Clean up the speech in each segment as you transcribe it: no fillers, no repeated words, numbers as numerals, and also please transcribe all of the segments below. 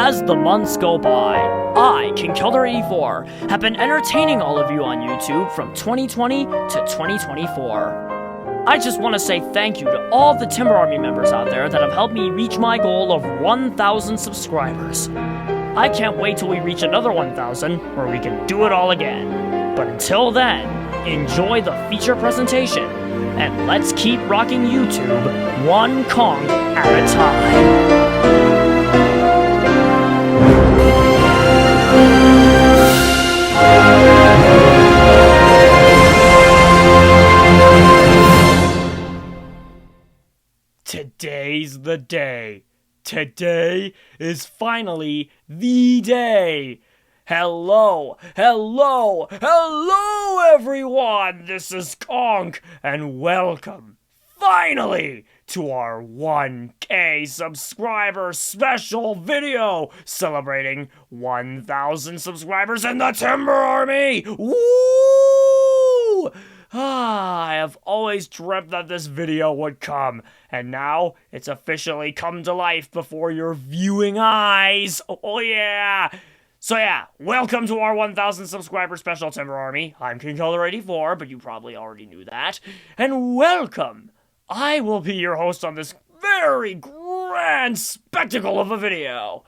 As the months go by, I, Conkeldurr, have been entertaining all of you on YouTube from 2020 to 2024. I just want to say thank you to all the Timber Army members out there that have helped me reach my goal of 1,000 subscribers. I can't wait till we reach another 1,000 where we can do it all again. But until then, enjoy the feature presentation, and let's keep rocking YouTube one conch at a time. Today's the day. Today is finally the day. Hello, everyone! This is Conch, and welcome, finally, to our 1K subscriber special video celebrating 1,000 subscribers in the Timber Army! Woo! I have always dreamt that this video would come, and now it's officially come to life before your viewing eyes. Oh yeah! So yeah, welcome to our 1,000 subscriber special, Timber Army. I'm Conkeldurr, but you probably already knew that. And welcome! I will be your host on this very grand spectacle of a video.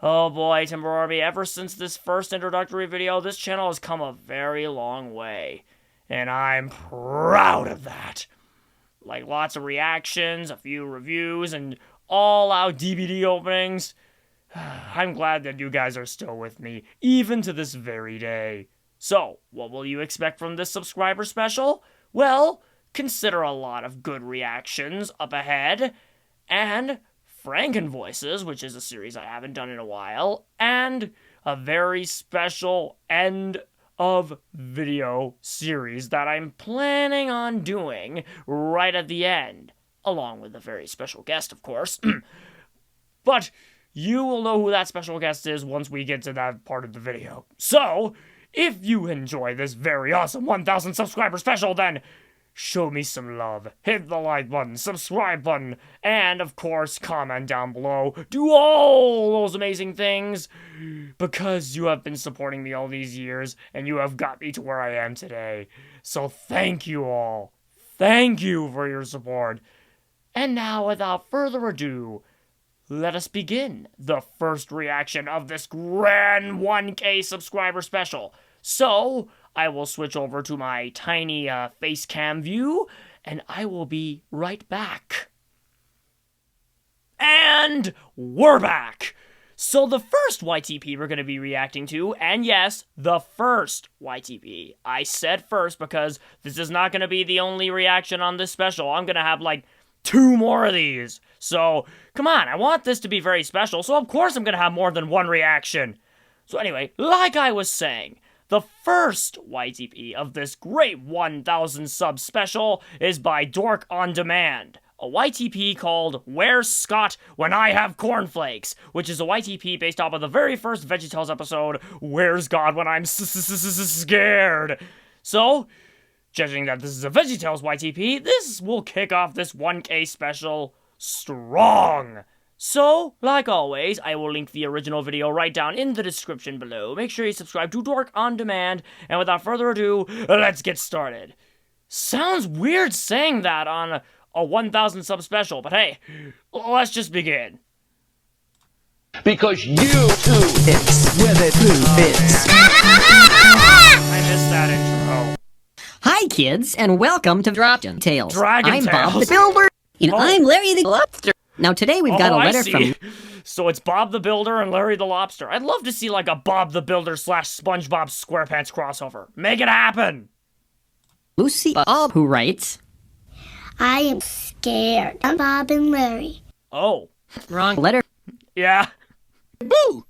Oh boy, Timber Army, ever since this first introductory video, this channel has come a very long way. And I'm proud of that. Like lots of reactions, a few reviews, and all-out DVD openings. I'm glad that you guys are still with me, even to this very day. So, what will you expect from this subscriber special? Well, consider a lot of good reactions up ahead, and Franken Voices, which is a series I haven't done in a while, and a very special end of video series that I'm planning on doing right at the end, along with a very special guest, of course. But you will know who that special guest is once we get to that part of the video. So, if you enjoy this very awesome 1,000 subscriber special, then show me some love, hit the like button, subscribe button, and of course, comment down below. Do all those amazing things, because you have been supporting me all these years, and you have got me to where I am today. So thank you all. Thank you for your support. And now, without further ado, let us begin the first reaction of this grand 1K subscriber special. So, I will switch over to my tiny face cam view, and I will be right back. And we're back! So the first YTP we're going to be reacting to, and yes, the first YTP. I said first because this is not going to be the only reaction on this special. I'm going to have like 2 more of these. So, come on, I want this to be very special, so of course I'm going to have more than one reaction. So anyway, like I was saying, the first YTP of this great 1,000 sub special is by Dork on Demand, a YTP called Where's Scott When I Have Cornflakes, which is a YTP based off of the very first VeggieTales episode, Where's God When I'm Scared? So, judging that this is a VeggieTales YTP, this will kick off this 1K special strong. So, like always, I will link the original video right down in the description below. Make sure you subscribe to Dork on Demand, and without further ado, let's get started. Sounds weird saying that on a 1,000 sub special, but hey, let's just begin. Because you too fits where the blue fits. I missed that intro. Hi kids, and welcome to Dragon Tales. I'm Bob the Tales. Builder, and I'm Larry the Lobster. Now today we've got a letter from... So it's Bob the Builder and Larry the Lobster. I'd love to see like a Bob the Builder / SpongeBob SquarePants crossover. Make it happen! Lucy Bob, who writes... I am scared. I'm Bob and Larry. Oh. Wrong letter. Yeah. Boo!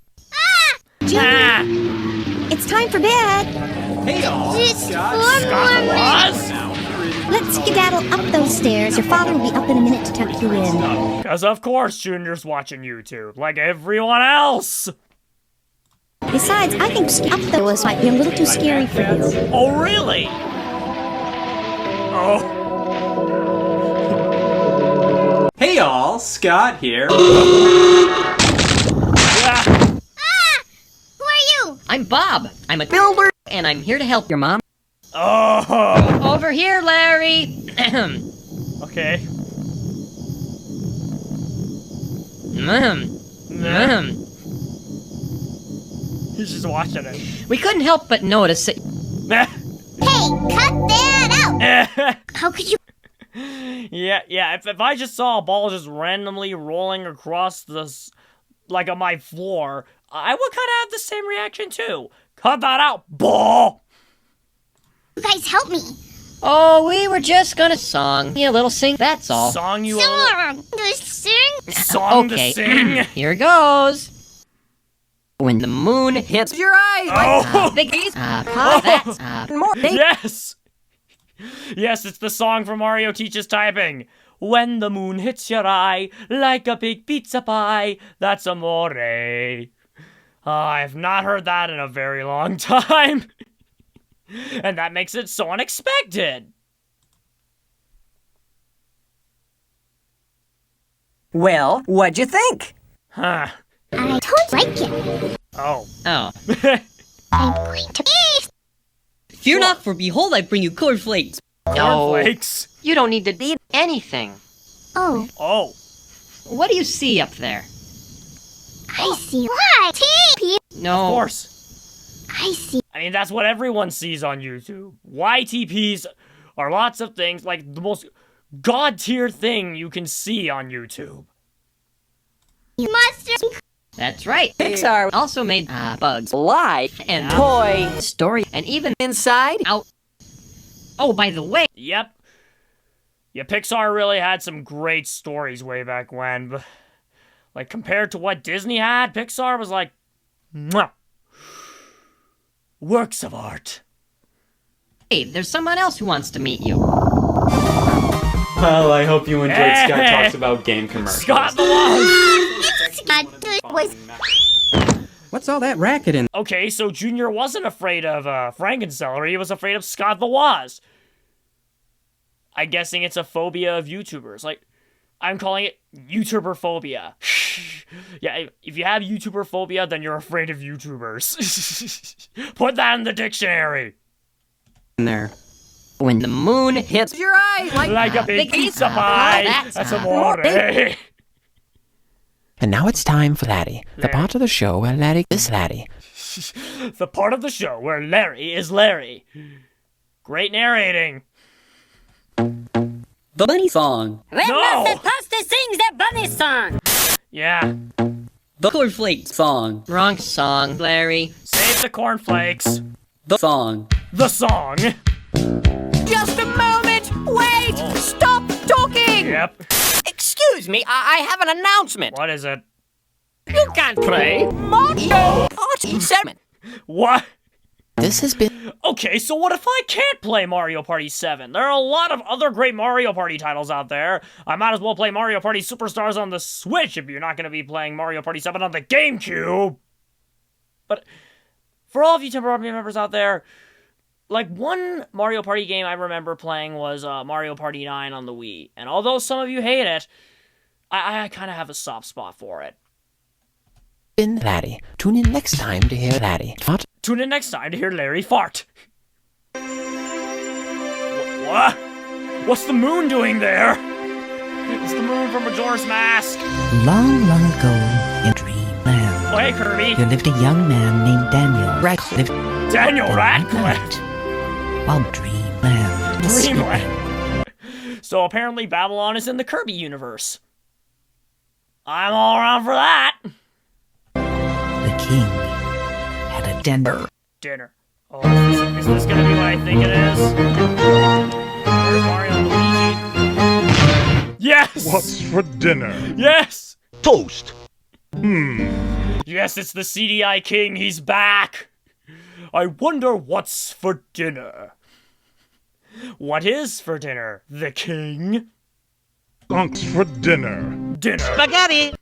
It's time for bed. Hey y'all. Just Scott minutes. was? Let's skedaddle up those stairs. Your father will be up in a minute to tuck you in. Because of course Junior's watching YouTube, like everyone else! Besides, I think up those might be a little too scary for you. Oh, really? Oh. Hey y'all, Scott here. Yeah. I'm Bob. I'm a builder, and I'm here to help your mom. Oh! Over here, Larry. Okay. He's just watching it. We couldn't help but notice that. Hey, cut that out! How could you? Yeah. If I just saw a ball just randomly rolling across like on my floor, I would kind of have the same reaction too. Cut that out, ball! You guys help me. Oh, we were just gonna song you a little sing. That's all. Song you Song to sing. Song to Okay. sing. Here goes. When the moon hits your eyes, Oh. big piece, that's more. Yes! Yes, it's the song from Mario Teaches Typing. When the moon hits your eye, like a big pizza pie, that's amore. I've not heard that in a very long time. And that makes it so unexpected. Well, what'd you think? Huh. I don't like it. Oh. Oh. I'm going to eat. Fear not, for behold, I bring you cornflakes. Cornflakes. You don't need to eat anything. Oh, Oh. What do you see up there? I see. Why? TP. No. Of course. I see. I mean, that's what everyone sees on YouTube. YTPs are lots of things, like the most god-tier thing you can see on YouTube. Monster. That's right. Pixar Also made Bugs Life and Toy Story and even Inside out. Oh, by the way, Yep. Yeah, Pixar really had some great stories way back when, but like compared to what Disney had, Pixar was like, mwah, works of art. hey, there's someone else who wants to meet you. Well, I hope you enjoyed Scott Hey! Talks About Game Commercials. Scott the Wise! What's all that racket in? Okay, so Junior wasn't afraid of Frankencelery, he was afraid of Scott the Waz. I'm guessing it's a phobia of YouTubers. Like, I'm calling it YouTuber phobia. Yeah, if you have YouTuber phobia, then you're afraid of YouTubers. Put that in the dictionary. In there. When the moon hits Your eye Like a big pizza pie. That's amore. And now it's time for Laddie, the Larry. part of the show where Laddie is Laddie. The part of the show where Larry is Larry. Great narrating. The bunny song. No! supposed to sing the bunny song. Yeah. The cornflakes song. wrong song, Larry. Save the cornflakes. The song. The song. Just a moment! Wait! Stop talking! Yep. Excuse me, I have an announcement. What is it? You can't play Mario Party 7. What? This has been Okay, so what if I can't play Mario Party 7? There are a lot of other great Mario Party titles out there. I might as well play Mario Party Superstars on the Switch if you're not going to be playing Mario Party 7 on the GameCube. But for all of you temporary members out there, like one Mario Party game I remember playing was Mario Party 9 on the Wii. And although some of you hate it, I kind of have a soft spot for it. Laddie. Tune in next time to hear Laddie. What? Tune in next time to hear Larry fart. What? What's the moon doing there? It's the moon from Majora's Mask. Long, long ago, in Dreamland, Oh, hey, Kirby. there lived a young man named Daniel Radcliffe. Daniel in Radcliffe. Midnight, while Dreamland was sleeping. Dreamland. So apparently Babylon is in the Kirby universe. I'm all around for that. The king had a dinner. Dinner. Oh, is this gonna be what I think it is? Where's Mario and Luigi? Yes! What's for dinner? Yes! Toast. Yes, it's the CDI King. He's back. I wonder what's for dinner. What is for dinner? The king? Skunks for dinner. Dinner. Spaghetti!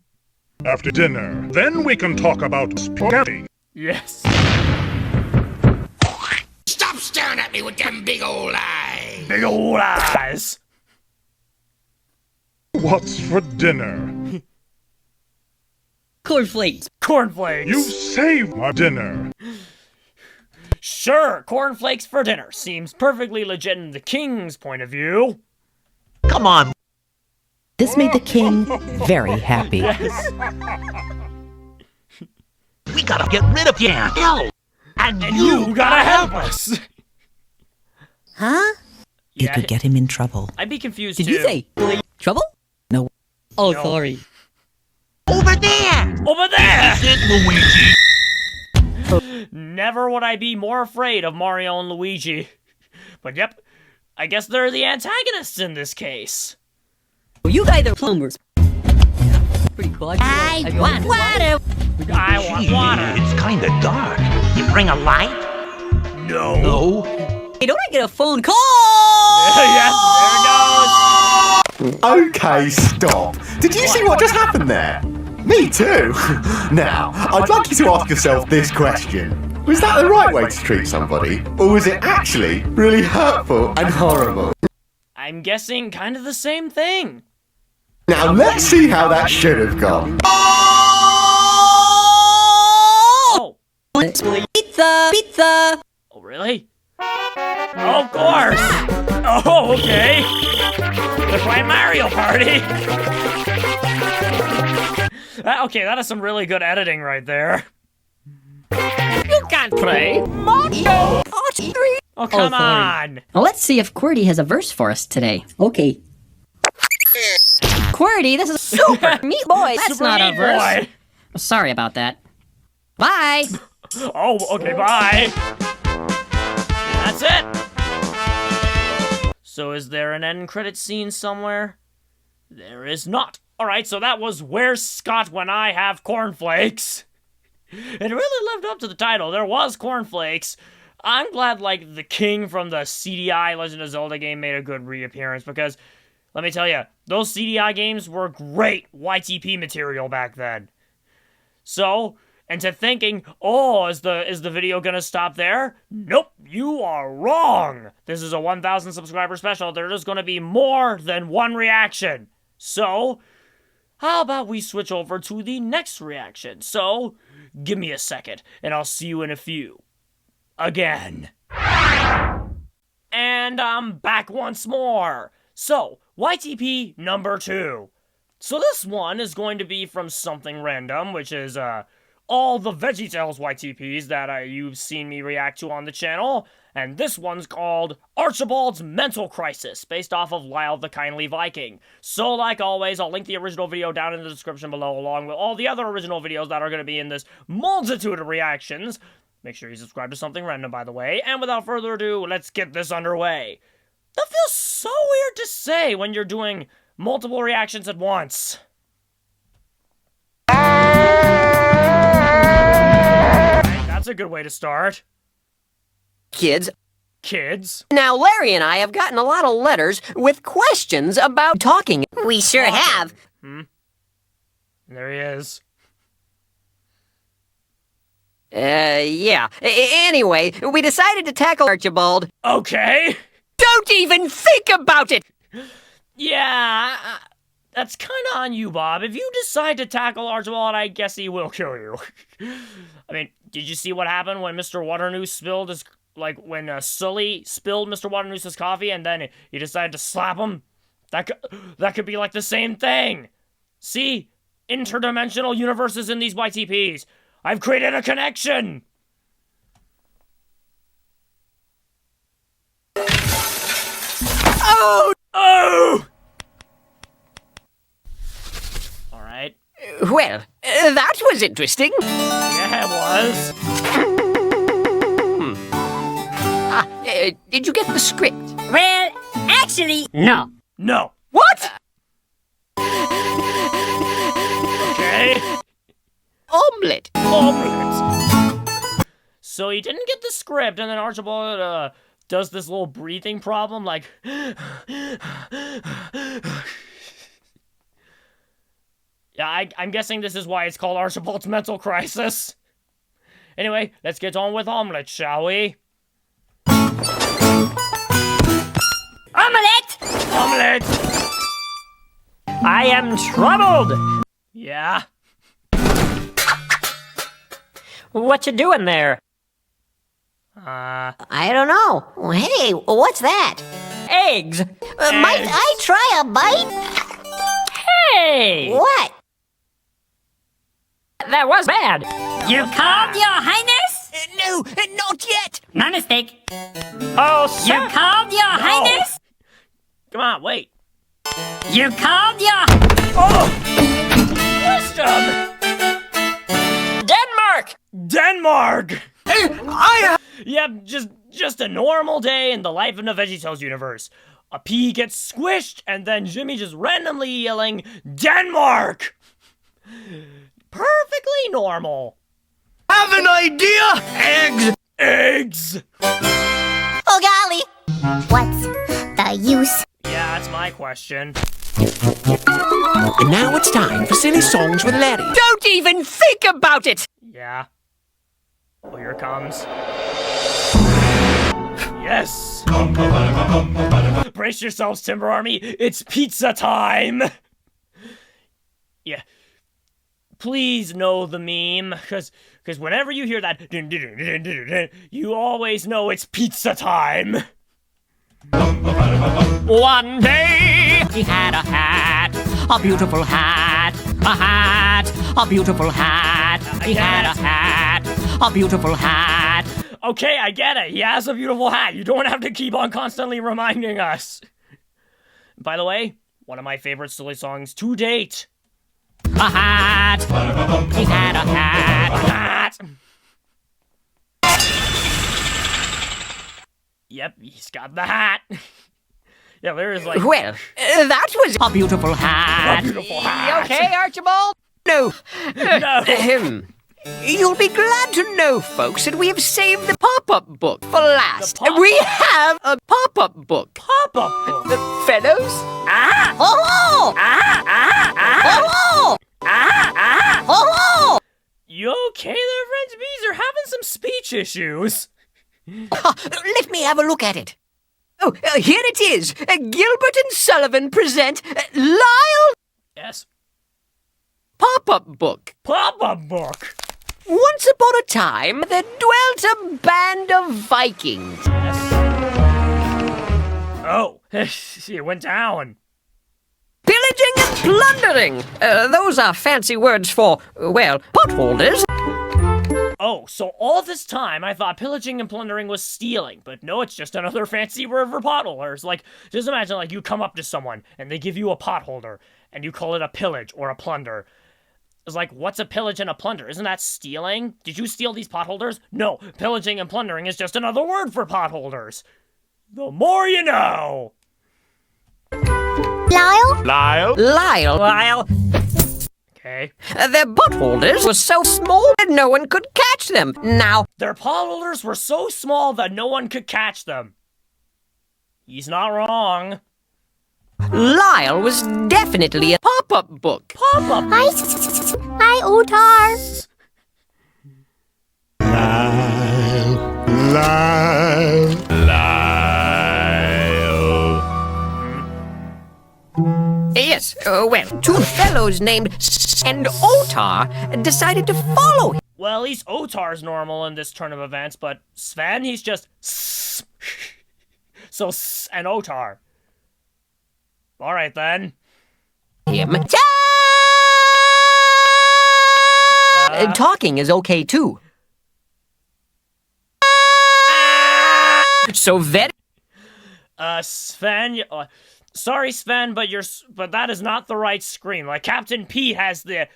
After dinner, then we can talk about spaghetti. Yes. Stop staring at me with them big old eyes. Big old eyes. What's for dinner? Cornflakes. Cornflakes. You saved my dinner. Sure, cornflakes for dinner seems perfectly legit in the king's point of view. Come on. This made the king very happy. Yes. We gotta get rid of you, hell! And you gotta help us! Huh? It could get him in trouble. I'd be confused Did too. you say trouble? No. Oh, No. sorry. Over there! Over there! Luigi! Never would I be more afraid of Mario and Luigi. But yep, I guess they're the antagonists in this case. Well, you guys are plumbers. Pretty cool. I want water. I want water. It's kinda dark. You bring a light? No. No. Hey, don't I get a phone call? Yes, there it goes. Okay, stop. Did you see what just happened there? Me too. Now, I'd like you to ask yourself this question. Was that the right way to treat somebody? Or was it actually really hurtful and horrible? I'm guessing kind of the same thing. Now, let's see how that should have gone. Oh. Pizza! Oh, really? Of course! Oh, okay. Let's play Mario Party. Okay, that is some really good editing right there. You can't play Mario Party! Oh, come sorry. on. Well, let's see if QWERTY has a verse for us today. Okay. QWERTY, this is Super Meat Boy. That's Super not Meat a verse. Boy. Sorry about that. Bye. Oh, okay, bye. That's it. So is there an end credit scene somewhere? There is not. Alright, so that was Where's Scott When I Have Cornflakes? It really lived up to the title. There was cornflakes. I'm glad, like, the king from the CDI Legend of Zelda game made a good reappearance, because, let me tell you, those CDI games were great YTP material back then. So, and to thinking, oh, is the video gonna stop there? Nope, you are wrong! This is a 1,000 subscriber special. There is gonna be more than one reaction. So, how about we switch over to the next reaction? So, give me a second, and I'll see you in a few. Again. And I'm back once more. So, YTP number 2. So this one is going to be from something random, which is, all the VeggieTales YTPs that you've seen me react to on the channel, and this one's called Archibald's Mental Crisis, based off of Lyle the Kindly Viking. So like always, I'll link the original video down in the description below, along with all the other original videos that are going to be in this multitude of reactions. Make sure you subscribe to Something Random, by the way, and without further ado, let's get this underway. That feels so weird to say when you're doing multiple reactions at once. That's a good way to start. Kids. Now, Larry and I have gotten a lot of letters with questions about talking. We sure have. There he is. Yeah. Anyway, we decided to tackle Archibald. Okay. Don't even think about it! Yeah, that's kind of on you, Bob. If you decide to tackle Archibald, I guess he will kill you. I mean, did you see what happened when Mr. Waternoose spilled his... Like, when Sully spilled Mr. Waternoose's coffee and then he decided to slap him? That could be like the same thing. See? Interdimensional universes in these YTPs. I've created a connection! Oh! Oh! Alright. Well, that was interesting. Yeah, it was. Did you get the script? Well, actually, no. No. What? Okay. Omelette. Omelette. So he didn't get the script, and then Archibald does this little breathing problem, like... Yeah, I'm guessing this is why it's called Archibald's Mental Crisis. Anyway, let's get on with Omelette, shall we? Omelette! Omelette! I am troubled. Yeah? What you doing there? I don't know. Hey, what's that? Eggs. Might I try a bite? Hey! What? That was bad. You called, Your Highness? No, not yet. My mistake. Oh, sir. You called, Your Highness? Come on, wait. You called, Your... Oh! Wisdom! Denmark! Denmark! Yep, just a normal day in the life in the VeggieTales universe. A pea gets squished, and then Jimmy just randomly yelling, Denmark! Perfectly normal. Have an idea? Eggs. Eggs! Oh, golly. What's the use? Yeah, that's my question. And now it's time for Silly Songs with Larry. Don't even think about it! Yeah. Well, here it comes. Yes! Brace yourselves, Timber Army. It's pizza time! Yeah. Please know the meme, because whenever you hear that, you always know it's pizza time. One day, he had a hat, a beautiful hat, a beautiful hat. He had a hat, a beautiful hat. Okay, I get it. He has a beautiful hat. You don't have to keep on constantly reminding us. By the way, one of my favorite silly songs to date. A hat. He had a hat. A hat. Yep, he's got the hat. Yeah, there is like... Well, that was a beautiful hat. A beautiful hat. Okay, Archibald? No. No. You'll be glad to know, folks, that we have saved the pop-up book for last. pop-up? We have a pop-up book. Pop-up book. Fellows? Ah! Oh! Ah! Ah! Ah! Oh! Ah! Ah! Oh! You okay there, friends? Bees are having some speech issues. Let me have a look at it. Oh, here it is. Gilbert and Sullivan present Lyle Yes. Pop-up book. Pop-up book. Once upon a time, there dwelt a band of Vikings. Yes. Oh, it went down. Pillaging and plundering. Those are fancy words for, well, potholders. Oh, so all this time I thought pillaging and plundering was stealing, but no, it's just another fancy word for potholders. Like, just imagine, like, you come up to someone and they give you a potholder and you call it a pillage or a plunder. It's like, what's a pillage and a plunder? Isn't that stealing? Did you steal these potholders? No, pillaging and plundering is just another word for potholders. The more you know. Lyle? Lyle. Okay. Their potholders were so small that no one could catch them. Now, Their potholders were so small that no one could catch them. He's not wrong. Lyle was definitely a pop-up book. Pop-up. Hi, Otar. Yes, well, two fellows named and Otar decided to follow him. Well, at least Otar's normal in this turn of events, but Sven, he's just so and Otar. All right, then. Talking is okay, too. So very... Sven, sorry, Sven, but that is not the right scream. Like, Captain P has the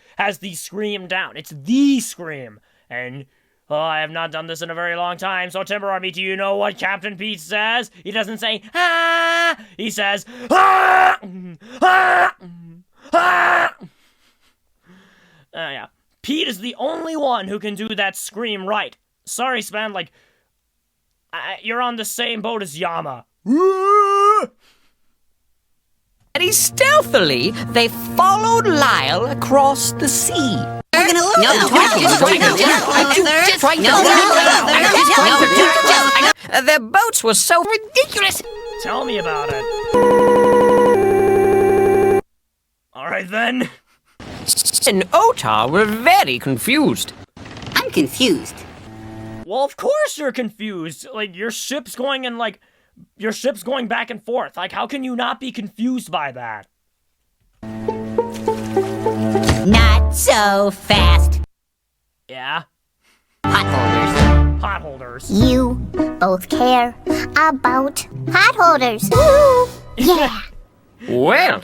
scream down. It's the scream. And, I have not done this in a very long time, so Timber Army, do you know what Captain Pete says? He doesn't say, ah! He says, ah! Ah! Ah! Yeah. Pete is the only one who can do that scream right. Sorry, Sven, like, you're on the same boat as Yama. Very stealthily, they followed Lyle across the sea. Their boats were so ridiculous. Tell me about it. All right, then. And Otar were very confused. I'm confused. Well, of course you're confused. Like, your ship's going back and forth. Like, how can you not be confused by that? Not so fast. Yeah? Potholders. Potholders. You both care about potholders. Woo! Yeah. Well.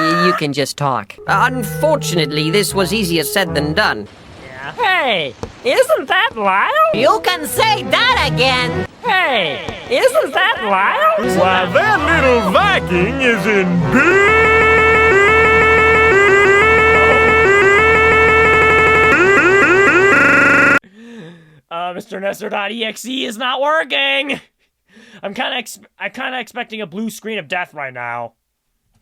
You can just talk. Unfortunately, this was easier said than done. Yeah. Hey, isn't that loud? You can say that again. Hey, isn't that loud? Why, that little Viking is in Mr. Nestor.exe is not working. I'm kind of expecting a blue screen of death right now.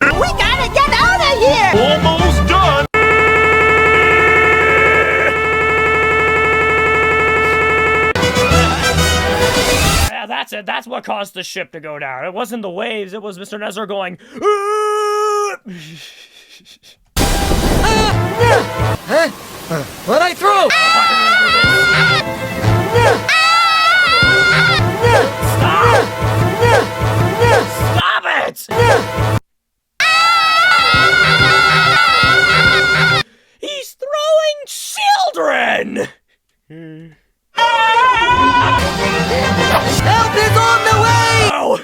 We gotta get out of here! almost done. Yeah, that's it. That's what caused the ship to go down. It wasn't the waves. It was Mr. Nestor going. What I throw? Stop it! He's throwing children! Help is on the way! Oh.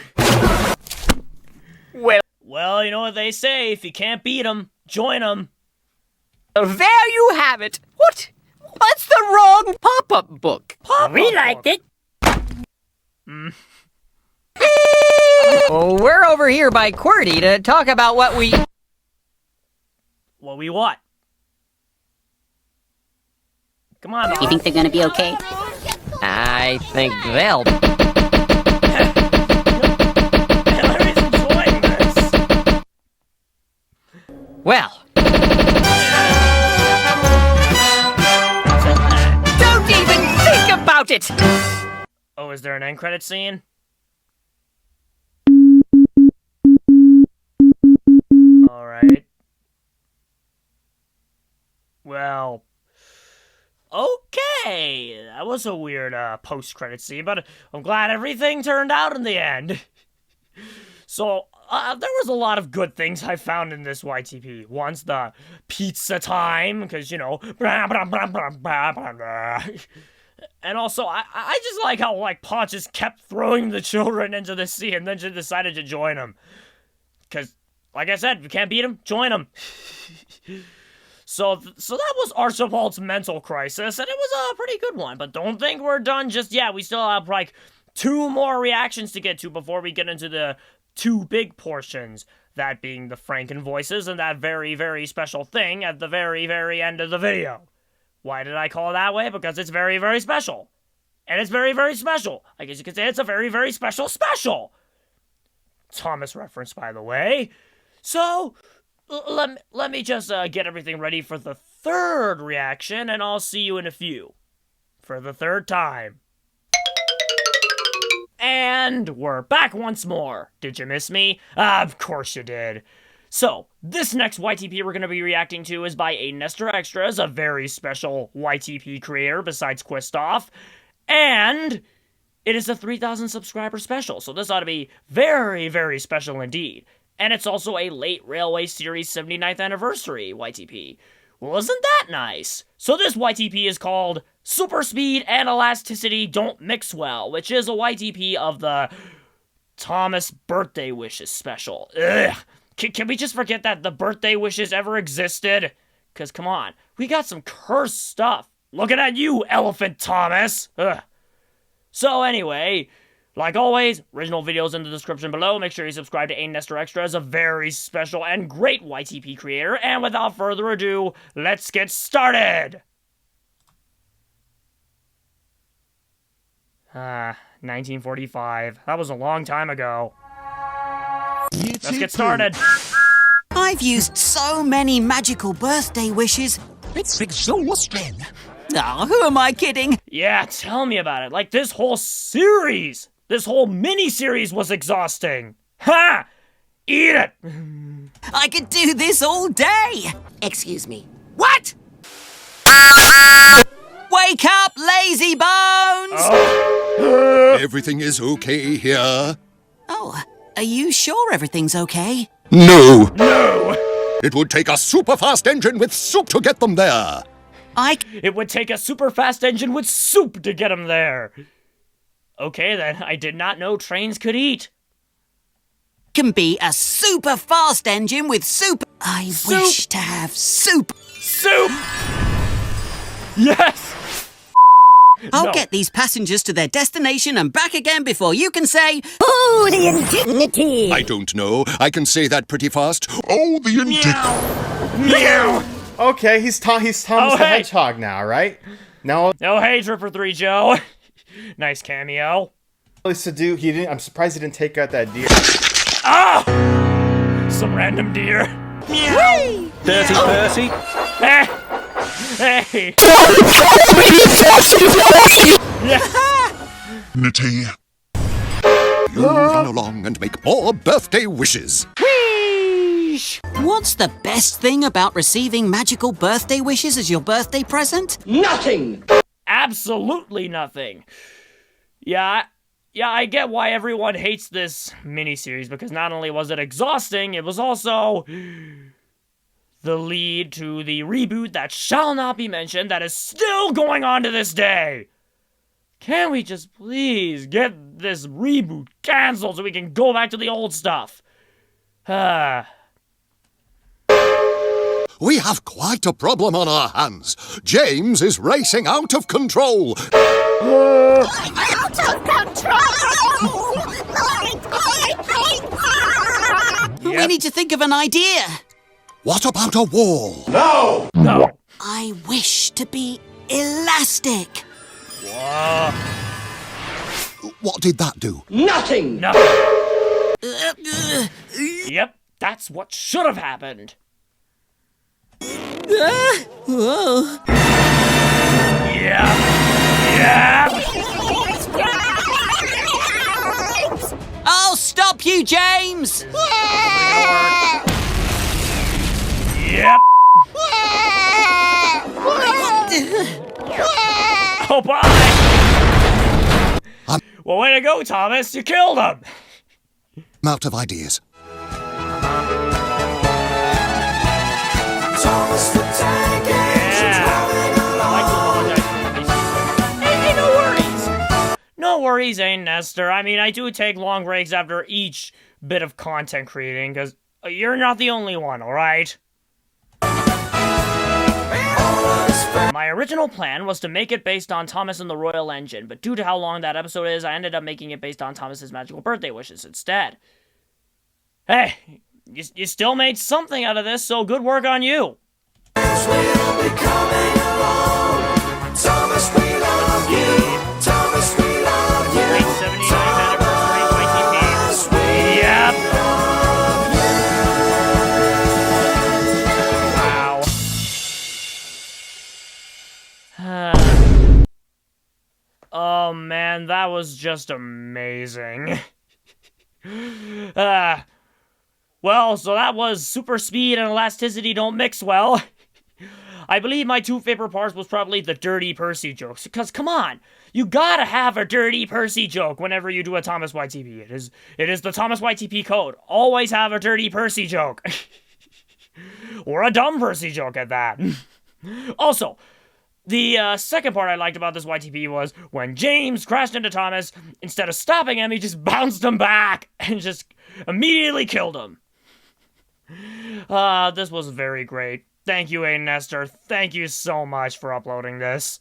Well, you know what they say. If you can't beat them, join them. There you have it. What? What's the wrong pop-up book? We liked it. Oh, we're over here by QWERTY to talk about what we... What we what? Come on, You think they're gonna be okay? I think they'll... Larry's enjoying this. Well... Don't even think about it! Oh, is there an end credit scene? Alright. Well... Okay! That was a weird, post-credit scene, but I'm glad everything turned out in the end. So, there was a lot of good things I found in this YTP. Once the pizza time, because, you know, and also, I just like how, like, Pot just kept throwing the children into the sea and then just decided to join them. Because, like I said, if you can't beat them, join them. So that was Archibald's mental crisis, and it was a pretty good one. But don't think we're done just yet. We still have, like, 2 more reactions to get to before we get into the 2 big portions. That being the Franken voices and that very, very special thing at the very, very end of the video. Why did I call it that way? Because it's very, very special. And it's very, very special. I guess you could say it's a very, very special special. Thomas reference, by the way. So... Let me just get everything ready for the 3rd reaction, and I'll see you in a few. For the 3rd time. And we're back once more. Did you miss me? Of course you did. So, this next YTP we're going to be reacting to is by a Nestor Extras, a very special YTP creator besides Quistoff. And it is a 3,000 subscriber special, so this ought to be very, very special indeed. And it's also a late Railway Series 79th anniversary YTP. Well, isn't that nice? So this YTP is called Super Speed and Elasticity Don't Mix Well, which is a YTP of the Thomas Birthday Wishes special. Ugh. Can we just forget that the birthday wishes ever existed? Because, come on, we got some cursed stuff. Looking at you, Elephant Thomas. Ugh. So anyway... Like always, original videos in the description below. Make sure you subscribe to A Nestor Extras, a very special and great YTP creator. And without further ado, let's get started! 1945. That was a long time ago. Let's get started. I've used so many magical birthday wishes. It's exhausting. Oh, who am I kidding? Yeah, tell me about it. Like, this whole series, this whole mini-series was exhausting. Ha! Eat it! I could do this all day. Excuse me. What? Wake up, lazy bones! Everything is okay here? Oh, are you sure everything's okay? No. No. It would take a super fast engine with soup to get them there. It would take a super fast engine with soup to get him there. Okay, then. I did not know trains could eat. Can be a super fast engine with soup. I wish to have soup. Soup! Yes! I'll get these passengers to their destination and back again before you can say, "Oh, the indignity!" I don't know. I can say that pretty fast. Oh, the indignity! Meow! Okay, he's Thomas the Hedgehog now, right? No. Oh, hey, Tripper 3 Joe. Nice cameo. I'm surprised he didn't take out that deer. Ah! Some random deer. Meow! Dirty Percy. Hey! Nitty. You run along and make more birthday wishes. what's the best thing about receiving magical birthday wishes as your birthday present? Nothing! Absolutely nothing. Yeah, I get why everyone hates this miniseries, because not only was it exhausting, it was also the lead to the reboot that shall not be mentioned that is still going on to this day. Can we just please get this reboot canceled so we can go back to the old stuff? We have quite a problem on our hands. James is racing out of control. I'm out of control! We need to think of an idea. What about a wall? No! No! I wish to be elastic. What did that do? Nothing! Yep, that's what should have happened. Whoa. Yeah. I'll stop you, James! Yep. Oh, bye! Well, way to go, Thomas. You killed him. I'm out of ideas. Thomas the Tank Engine's coming along. Hey, no worries. No worries, Nestor. I mean, I do take long breaks after each bit of content creating, because you're not the only one, alright? My original plan was to make it based on Thomas and the Royal Engine, but due to how long that episode is, I ended up making it based on Thomas's magical birthday wishes instead. Hey, you still made something out of this, so good work on you. Thomas, we love you. Thomas, we love you. 79th anniversary YTP. Yep. Wow. Oh man, that was just amazing. Well, so that was super speed and elasticity don't mix well. I believe my two favorite parts was probably the Dirty Percy jokes, because come on, you gotta have a Dirty Percy joke whenever you do a Thomas YTP. It is the Thomas YTP code. Always have a Dirty Percy joke. Or a dumb Percy joke at that. Also, the second part I liked about this YTP was when James crashed into Thomas, instead of stopping him, he just bounced him back and just immediately killed him. This was very great. Thank you, Nestor. Thank you so much for uploading this.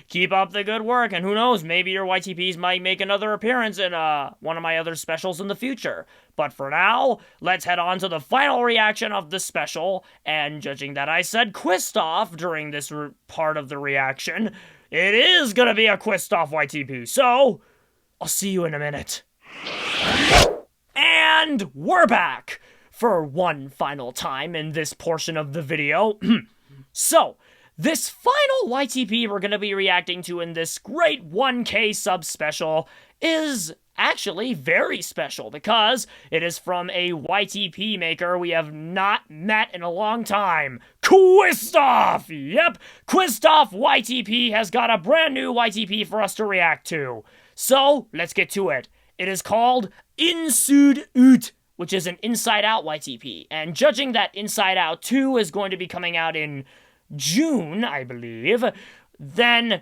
Keep up the good work, and who knows, maybe your YTPs might make another appearance in one of my other specials in the future. But for now, let's head on to the final reaction of the special, and judging that I said Quistoff during this part of the reaction, it is gonna be a Quistoff YTP, so I'll see you in a minute. And we're back! For one final time in this portion of the video. So, this final YTP we're going to be reacting to in this great 1K sub special is actually very special because it is from a YTP maker we have not met in a long time, Quistoff! Yep, Quistoff YTP has got a brand new YTP for us to react to. So, let's get to it. It is called Inside Ut, which is an Inside Out YTP. And judging that Inside Out 2 is going to be coming out in June, I believe, then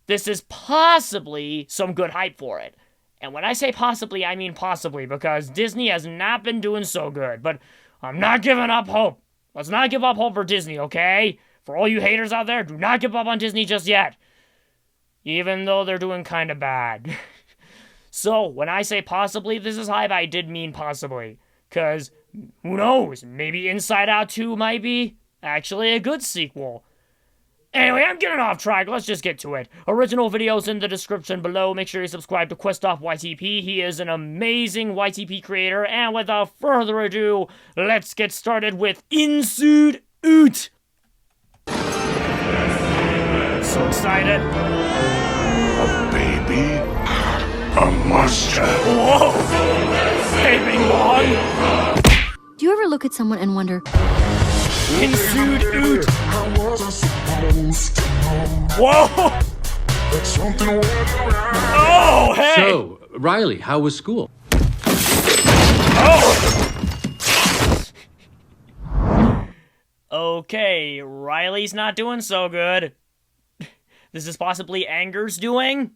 this is possibly some good hype for it. And when I say possibly, I mean possibly, because Disney has not been doing so good. But I'm not giving up hope. Let's not give up hope for Disney, okay? For all you haters out there, do not give up on Disney just yet. Even though they're doing kind of bad. So, when I say possibly this is hype, I did mean possibly. Because, who knows, maybe Inside Out 2 might be actually a good sequel. Anyway, I'm getting off track. Let's just get to it. Original videos in the description below. Make sure you subscribe to Quistoff YTP. He is an amazing YTP creator. And without further ado, let's get started with Inside Ut. So excited. A baby? A monster? Whoa! Baby long? Do you ever look at someone and wonder, Inside Ut. Whoa! Oh, hey! So, Riley, how was school? Oh! Okay, Riley's not doing so good. This is possibly Anger's doing?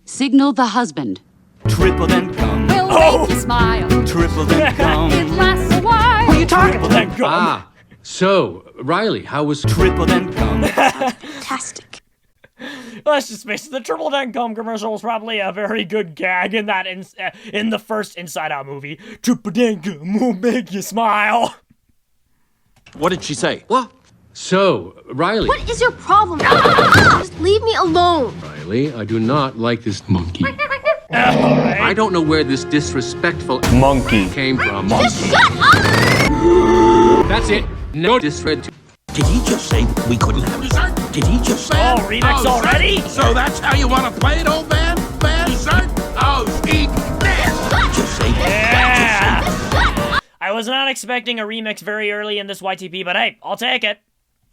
Signal the husband. Triple then come. Will make you smile. Triple then come. It lasts a while. What are you talking Triple then come. Ah, so, Riley, how was... Triple then come. fantastic. Let's just face it, the Triple Then Come commercial was probably a very good gag in that in the first Inside Out movie. Triple Then Come will make you smile. What did she say? What? So, Riley... What is your problem? Just leave me alone. Riley, I do not like this monkey. I don't know where this disrespectful monkey came from. Just shut up! That's it. No disrespect. Did he just say we couldn't have dessert? Did he just say? Oh, remix already? So that's how you want to play it, old man? Dessert? Oh, eat this! Just say Yeah! I was not expecting a remix very early in this YTP, but hey, I'll take it.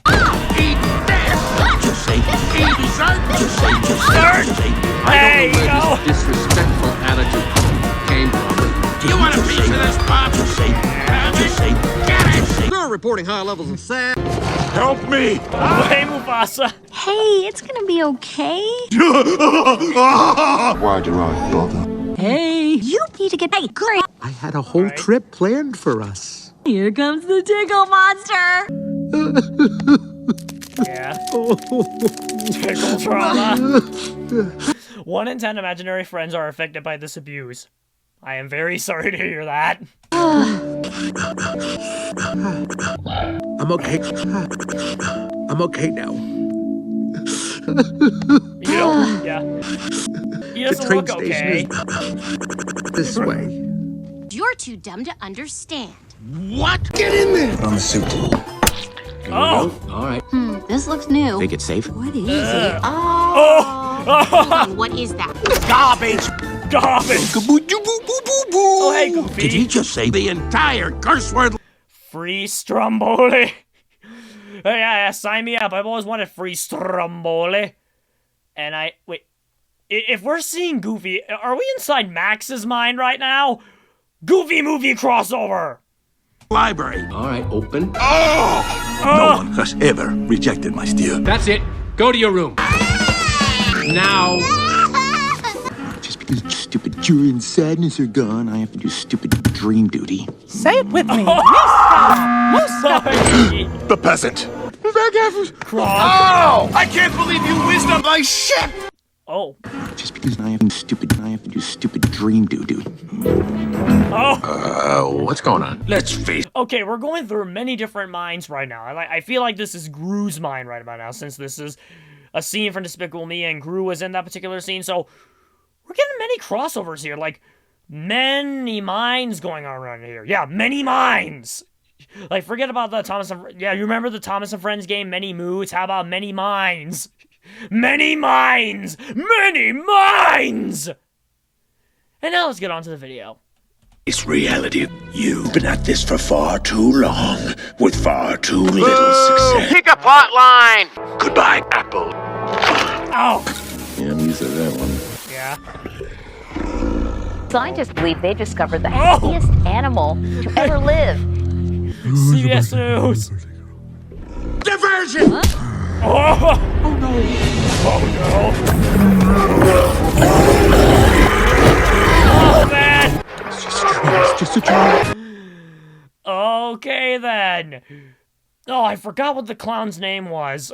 Eat this! Just say eat dessert! Just say Dessert! I don't know where go. this disrespectful attitude came from. Do you want a piece of this, Bob? Just say get it! They're reporting high levels of sand. Help me! Oh, hey, Mufasa. Hey, it's gonna be okay. Why do I bother? Hey, You need to get back. Great. I had a whole trip planned for us. here comes the tickle monster. Yeah. Tickle trauma. 1 in 10 imaginary friends are affected by this abuse. I am very sorry to hear that. I'm okay. I'm okay now. You don't, yeah. He doesn't train look okay. This way. You're too dumb to understand. What? Get in there! Put on the suit. Oh! All right. This looks new. Think it's safe? What is it? Oh! Hold on, what is that? Garbage! Garbage! Oh, hey, Goofy. Did he just say the entire curse word? Free Stromboli. Yeah, sign me up. I've always wanted free Stromboli. And wait. If we're seeing Goofy, are we inside Max's mind right now? Goofy movie crossover. Library. All right, open. No one has ever rejected my steel. That's it. Go to your room. Now. Just because stupid joy and sadness are gone, I have to do stupid dream duty. Say it with me. The peasant. Oh! I can't believe you whizzed on my ship! Oh. Just because I have to do stupid dream duty. Oh. What's going on? Let's face. Okay, we're going through many different minds right now. I feel like this is Gru's mind right about now, since this is a scene from Despicable Me, and Gru was in that particular scene, so we're getting many crossovers here, like, many minds going on around here. Yeah, many minds! Like, forget about the Thomas and... Yeah, you remember the Thomas and Friends game, Many Moods? How about Many Minds? Many minds! Many minds! And now let's get on to the video. It's reality. You've been at this for far too long, with far too little success. Pick a plot line! Goodbye, Apple. Oh! Yeah, I'm used to that one. Yeah. Scientists believe they discovered the heaviest animal to ever live. CBS News. Diversion! Huh? Oh! Oh no! Oh man! It's just a joke. Okay then. Oh, I forgot what the clown's name was.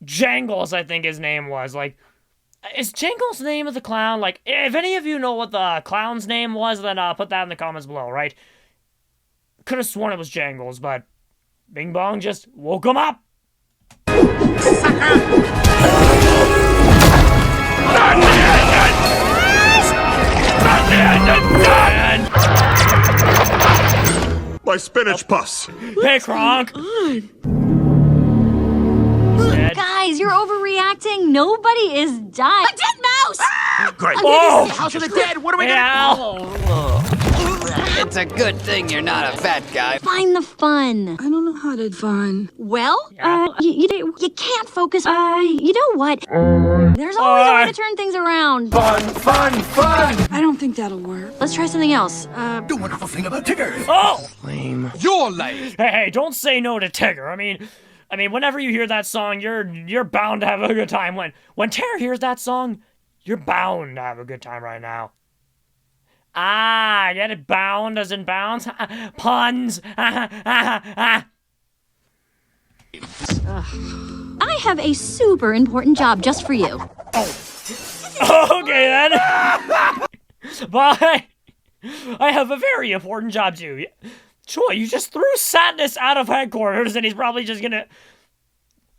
Jangles, I think his name was. Like, is Jangles the name of the clown? Like, if any of you know what the clown's name was, then put that in the comments below, right? Could have sworn it was Jangles, but Bing Bong just woke him up. My spinach puffs. Hey, Kronk. Guys, you're overreacting. Nobody is dying. A dead mouse! Great. Oh! House of the Dead. What are we gonna? It's a good thing you're not a fat guy. Find the fun. I don't know how to fun. Well, you can't focus. You know what? There's always a way to turn things around. Fun, fun, fun! I don't think that'll work. Let's try something else. The wonderful thing about Tigger. Oh! Lame. You're late. Hey, don't say no to Tigger. I mean, whenever you hear that song, you're bound to have a good time. When Tara hears that song, you're bound to have a good time right now. Ah, get it? Bound as in bounds? Puns! I have a super important job just for you. Oh. Okay then. Bye. I have a very important job too. Joy, you just threw Sadness out of headquarters and he's probably just gonna...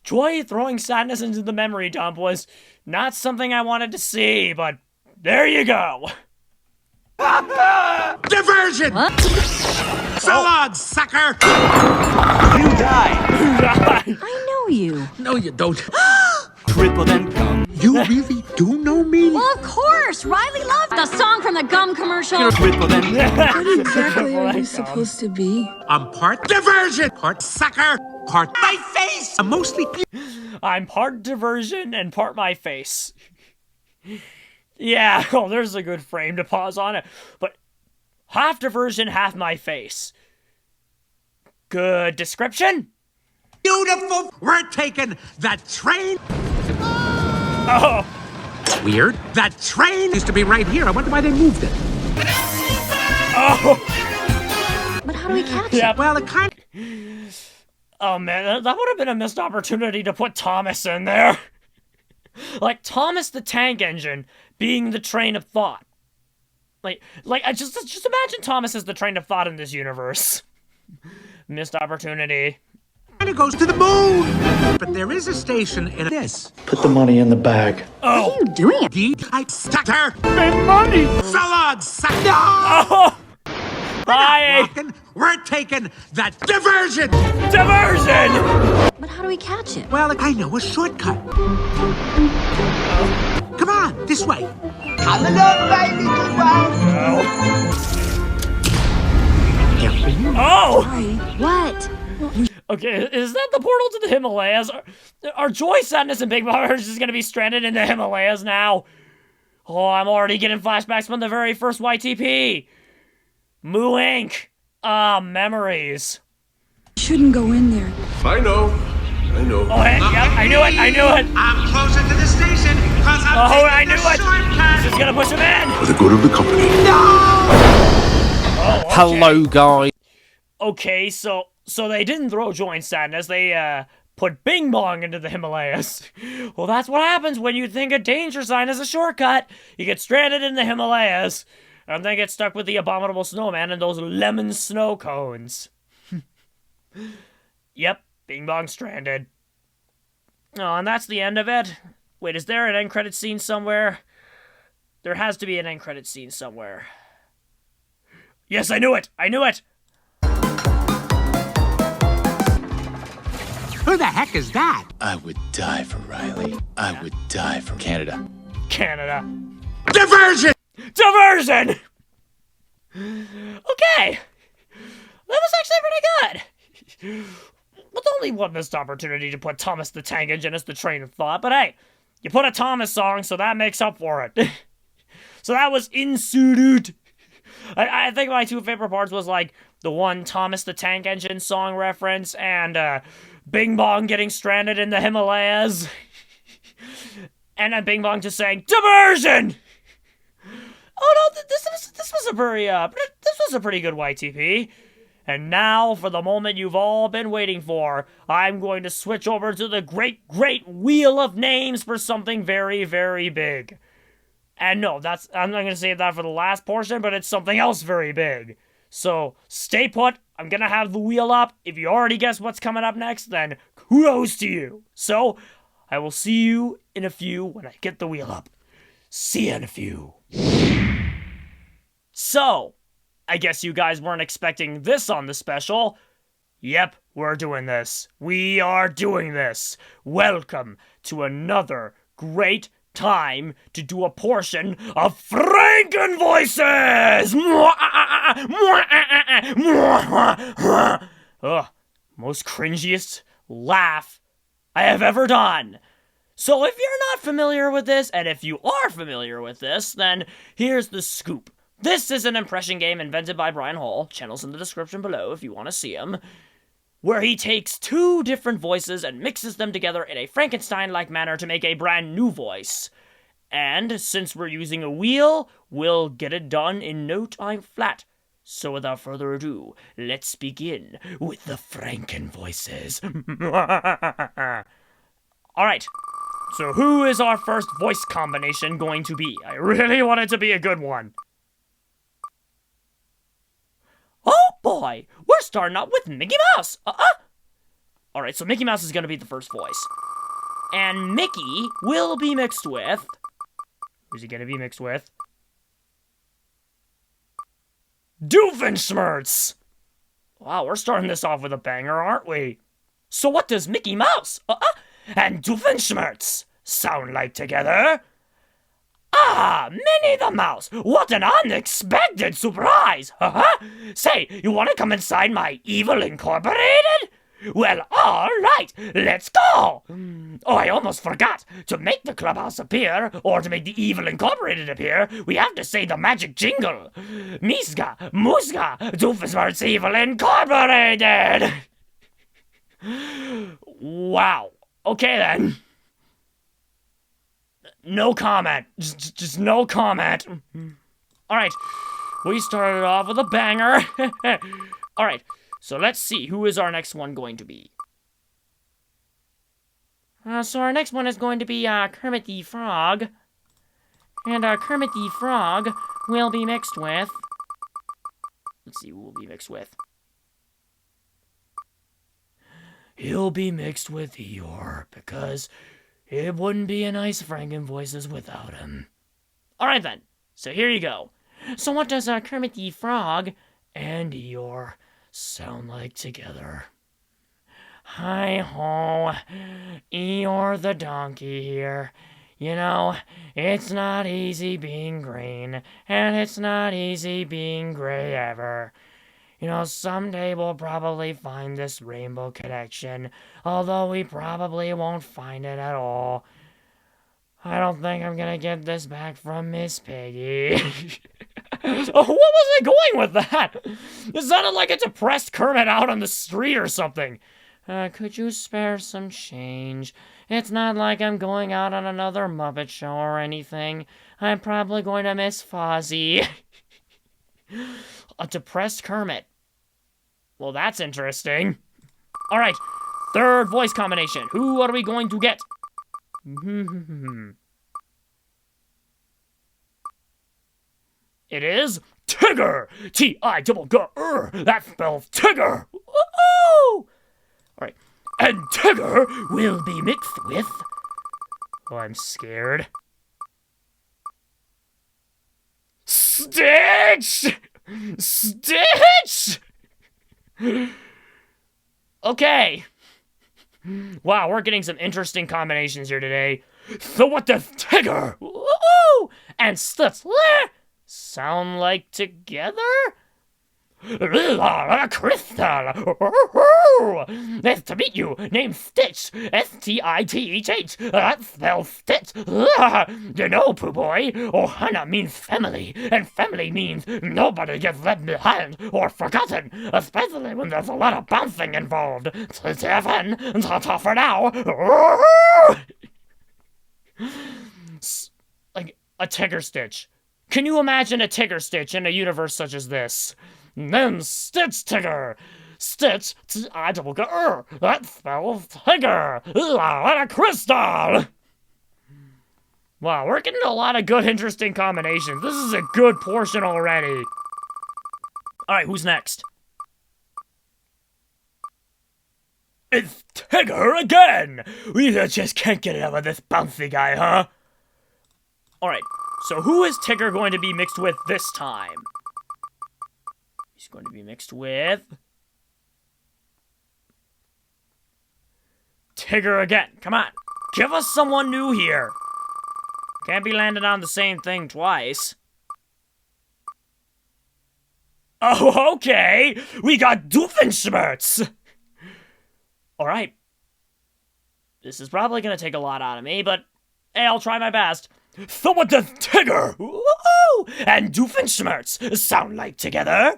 Joy throwing Sadness into the memory dump was not something I wanted to see, but there you go. Diversion! What? So long, sucker! You die! I know you. No, you don't. Triple then come. You really do know me? Well, of course. Riley loved the song from the gum commercial. Triple then. What exactly are you supposed to be? I'm part diversion, part sucker, part my face. I'm mostly. I'm part diversion and part my face. Yeah, oh, there's a good frame to pause on it. But half diversion, half my face. Good description? Beautiful. We're taking the train. Oh. Weird. That train used to be right here. I wonder why they moved it. Oh. But how do we catch Yep. it? Well, it kind of... Oh, man, that would have been a missed opportunity to put Thomas in there. Like, Thomas the Tank Engine being the train of thought. Like, just imagine Thomas as the train of thought in this universe. Missed opportunity. And it goes to the moon. But there is a station in this. Put the money in the bag. Oh. What are you doing? Sucker. Big money. So long, sucker. No. Oh. Bye. We're taking the diversion. Diversion. But how do we catch it? Well, I know a shortcut. Come on, this way. Come along, my little one. Oh. What? Okay, is that the portal to the Himalayas? Are Joy, Sadness, and Big Mama just gonna be stranded in the Himalayas now? Oh, I'm already getting flashbacks from the very first YTP. Moo Inc. Ah, memories. Shouldn't go in there. I know. Oh, hey, yep, I knew it. I'm closer to the station because I'm taking the shortcut. She's gonna push him in. For the good of the company. Oh, okay. Hello, guys. Okay, so they didn't throw Joy and Sadness. They put Bing Bong into the Himalayas. Well, that's what happens when you think a danger sign is a shortcut. You get stranded in the Himalayas, and then get stuck with the abominable snowman and those lemon snow cones. Yep, Bing Bong stranded. Oh, and that's the end of it. Wait, is there an end credit scene somewhere? There has to be an end credit scene somewhere. Yes, I knew it! Who the heck is that? I would die for Riley. I would die for Canada. Canada. Diversion! Diversion! Okay. That was actually pretty good. With only one missed opportunity to put Thomas the Tank Engine as the train of thought, but hey, you put a Thomas song, so that makes up for it. So that was Insuit. I think my two favorite parts was like the one Thomas the Tank Engine song reference and Bing Bong getting stranded in the Himalayas. And then Bing Bong just saying, diversion! Oh no, this was a pretty good YTP. And now, for the moment you've all been waiting for, I'm going to switch over to the great wheel of names for something very, very big. And no, I'm not going to save that for the last portion, but it's something else very big. So, stay put. I'm going to have the wheel up. If you already guessed what's coming up next, then kudos to you. So, I will see you in a few when I get the wheel up. See you in a few. So, I guess you guys weren't expecting this on the special. Yep, we're doing this. We are doing this. Welcome to another great time to do a portion of Franken Voices! Most cringiest laugh I have ever done. So if you're not familiar with this, and if you are familiar with this, then here's the scoop. This is an impression game invented by Brian Hall, channels in the description below if you want to see him, where he takes two different voices and mixes them together in a Frankenstein-like manner to make a brand new voice. And since we're using a wheel, we'll get it done in no time flat. So without further ado, let's begin with the Franken Voices. Alright, so who is our first voice combination going to be? I really want it to be a good one. Oh boy, we're starting out with Mickey Mouse. Alright, so Mickey Mouse is going to be the first voice. And Mickey will be mixed with... Who's he going to be mixed with? Doofenshmirtz! Wow, we're starting this off with a banger, aren't we? So what does Mickey Mouse and Doofenshmirtz sound like together? Ah, Minnie the Mouse! What an unexpected surprise! Say, you want to come inside my Evil Incorporated? Well, all right, let's go! Oh, I almost forgot. To make the clubhouse appear, or to make the Evil Incorporated appear, we have to say the magic jingle. Misga, Musga, Doofenshmirtz Evil Incorporated! Wow. Okay, then. No comment. Just no comment. Alright, we started off with a banger. Alright, so let's see, who is our next one going to be? So our next one is going to be Kermit the Frog. And Kermit the Frog will be mixed with... Let's see who we'll be mixed with. He'll be mixed with Eeyore, because... it wouldn't be a nice Franken Voices without him. Alright then, so here you go. So what does Kermit the Frog and Eeyore sound like together? Hi-ho, Eeyore the donkey here. You know, it's not easy being green, and it's not easy being gray ever. You know, someday we'll probably find this rainbow connection, although we probably won't find it at all. I don't think I'm gonna get this back from Miss Piggy. Oh, what was I going with that? It sounded like a depressed Kermit out on the street or something. Could you spare some change? It's not like I'm going out on another Muppet show or anything. I'm probably going to miss Fozzie. A depressed Kermit. Well, that's interesting. Alright, third voice combination. Who are we going to get? It is Tigger! T-I-G-G-R. That spells Tigger! Woo-hoo! Alright, and Tigger will be mixed with... Oh, I'm scared. Stitch! Stitch! Okay. Wow, we're getting some interesting combinations here today. So what does Tigger and Stitch sound like together? Crystal! Nice to meet you. Name's Stitch. S-T-I-T-H-H. That spells Stitch. You know, Pooh Boy, Ohana means family, and family means nobody gets left behind or forgotten, especially when there's a lot of bouncing involved. Seven, ta-ta for now. Like a Tigger Stitch. Can you imagine a Tigger Stitch in a universe such as this? Then Stitch Tigger. Stitch, T-I-G-G-R. That spells Tigger. Like a crystal. Wow, we're getting a lot of good, interesting combinations. This is a good portion already. Alright, who's next? It's Tigger again! We just can't get enough of this bouncy guy, huh? Alright, so who is Tigger going to be mixed with this time? He's going to be mixed with... Tigger again. Come on, give us someone new here. Can't be landing on the same thing twice. Oh, okay. We got Doofenshmirtz. Alright. This is probably going to take a lot out of me, but hey, I'll try my best. So what does Tigger and Doofenshmirtz sound like together?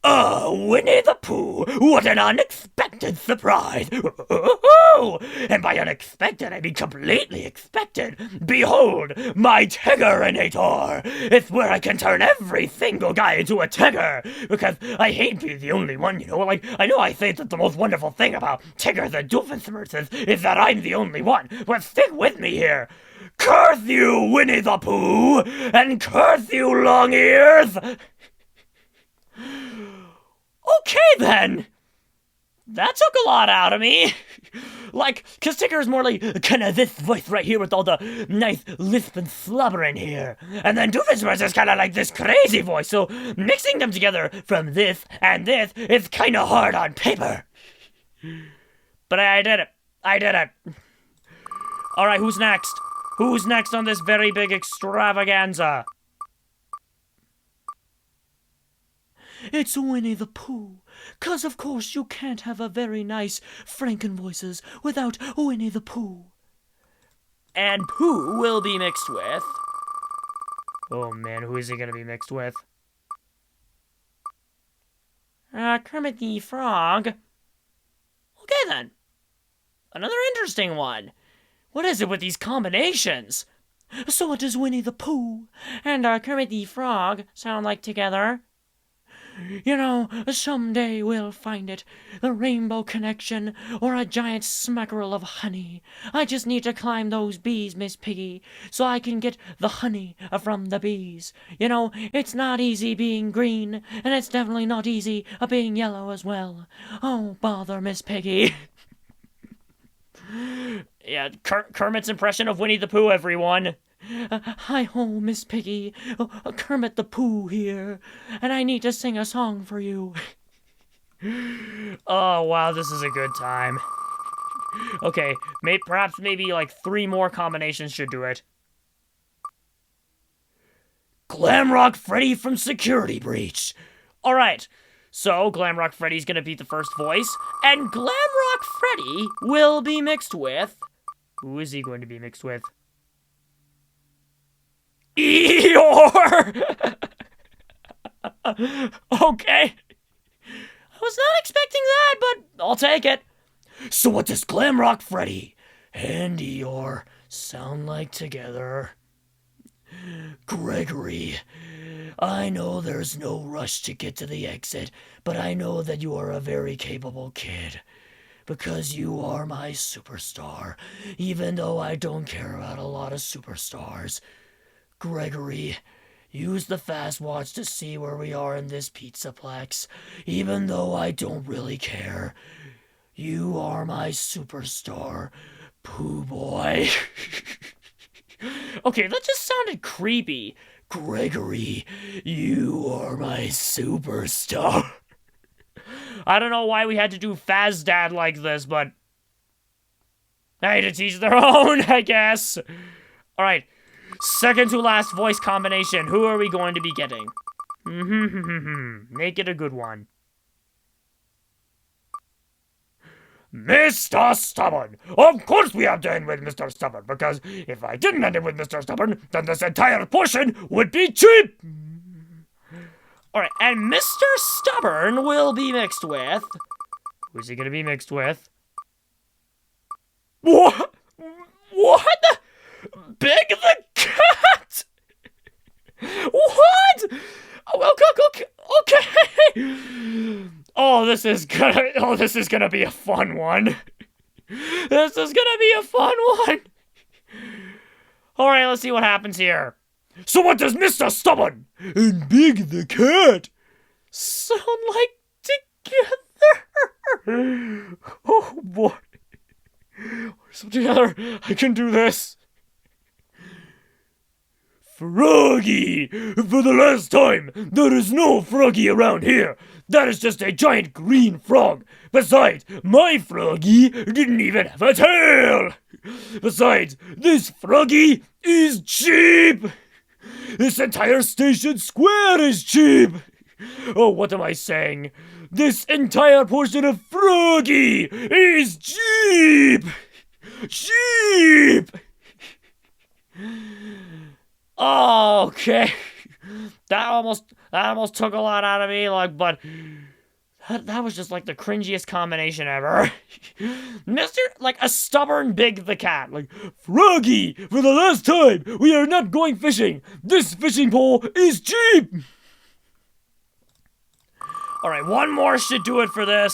Winnie the Pooh, what an unexpected surprise! And by unexpected, I mean completely expected. Behold, my Tiggerinator! It's where I can turn every single guy into a Tigger! Because I hate being the only one, you know? Like, I know I say that the most wonderful thing about Tiggers and Doofenshmirtz is that I'm the only one, but stick with me here! Curse you, Winnie the Pooh! And curse you, Long Ears! Okay, then. That took a lot out of me. Like, cause Tigger is more like kinda this voice right here with all the nice lisp and slobber in here. And then Doofenshmirtz is kinda like this crazy voice, so mixing them together from this and this is kinda hard on paper. But I did it. I did it. Alright, who's next? Who's next on this very big extravaganza? It's Winnie the Pooh, 'cause of course you can't have a very nice Frankenvoices without Winnie the Pooh. And Pooh will be mixed with... Oh man, who is he gonna be mixed with? Kermit the Frog. Okay then. Another interesting one. What is it with these combinations? So what does Winnie the Pooh and Kermit the Frog sound like together? You know, someday we'll find it. The rainbow connection, or a giant smackerel of honey. I just need to climb those bees, Miss Piggy, so I can get the honey from the bees. You know, it's not easy being green, and it's definitely not easy being yellow as well. Oh, bother, Miss Piggy. Yeah, Kermit's impression of Winnie the Pooh, everyone. Hi-ho, Miss Piggy. Kermit the Pooh here, and I need to sing a song for you. Oh, wow, this is a good time. Okay, perhaps maybe like 3 more combinations should do it. Glamrock Freddy from Security Breach. Alright, so Glamrock Freddy's gonna be the first voice, and Glamrock Freddy will be mixed with... Who is he going to be mixed with? Eeyore! Okay. I was not expecting that, but I'll take it. So what does Glamrock Freddy and Eeyore sound like together? Gregory, I know there's no rush to get to the exit, but I know that you are a very capable kid. Because you are my superstar, even though I don't care about a lot of superstars. Gregory, use the fast watch to see where we are in this pizzaplex, even though I don't really care. You are my superstar, Pooh Boy. Okay, that just sounded creepy. Gregory, you are my superstar. I don't know why we had to do Fazdad like this, but... Hey, to teach their own, I guess. Alright. Second to last voice combination. Who are we going to be getting? Make it a good one. Mr. Stubborn! Of course we have to end with Mr. Stubborn, because if I didn't end it with Mr. Stubborn, then this entire portion would be cheap! Alright, and Mr. Stubborn will be mixed with... Who's he gonna be mixed with? What? What? Big the Cat? What? Oh, okay. Oh, this is gonna be a fun one. This is gonna be a fun one. Alright, let's see what happens here. So what does Mr. Stubborn and Big the Cat sound like together? Oh boy. So together, I can do this. Froggy! For the last time, there is no Froggy around here. That is just a giant green frog. Besides, my Froggy didn't even have a tail. Besides, this Froggy is cheap. This entire station square is cheap. Oh, what am I saying? This entire portion of Froggy is cheap. Cheap. Okay. That almost took a lot out of me, like, but that was just like the cringiest combination ever. Like a stubborn Big the Cat, like, Froggy, for the last time, we are not going fishing. This fishing pole is cheap. Alright, one more should do it for this.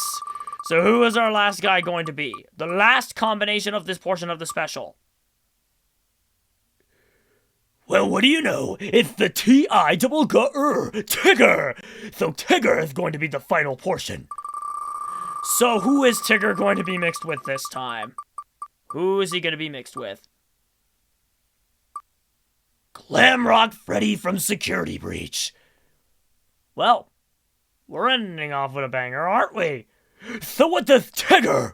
So who is our last guy going to be? The last combination of this portion of the special. Well, what do you know? It's the T-I-double-G-R, Tigger! So Tigger is going to be the final portion. So who is Tigger going to be mixed with this time? Who is he going to be mixed with? Glamrock Freddy from Security Breach. Well, we're ending off with a banger, aren't we? So what does Tigger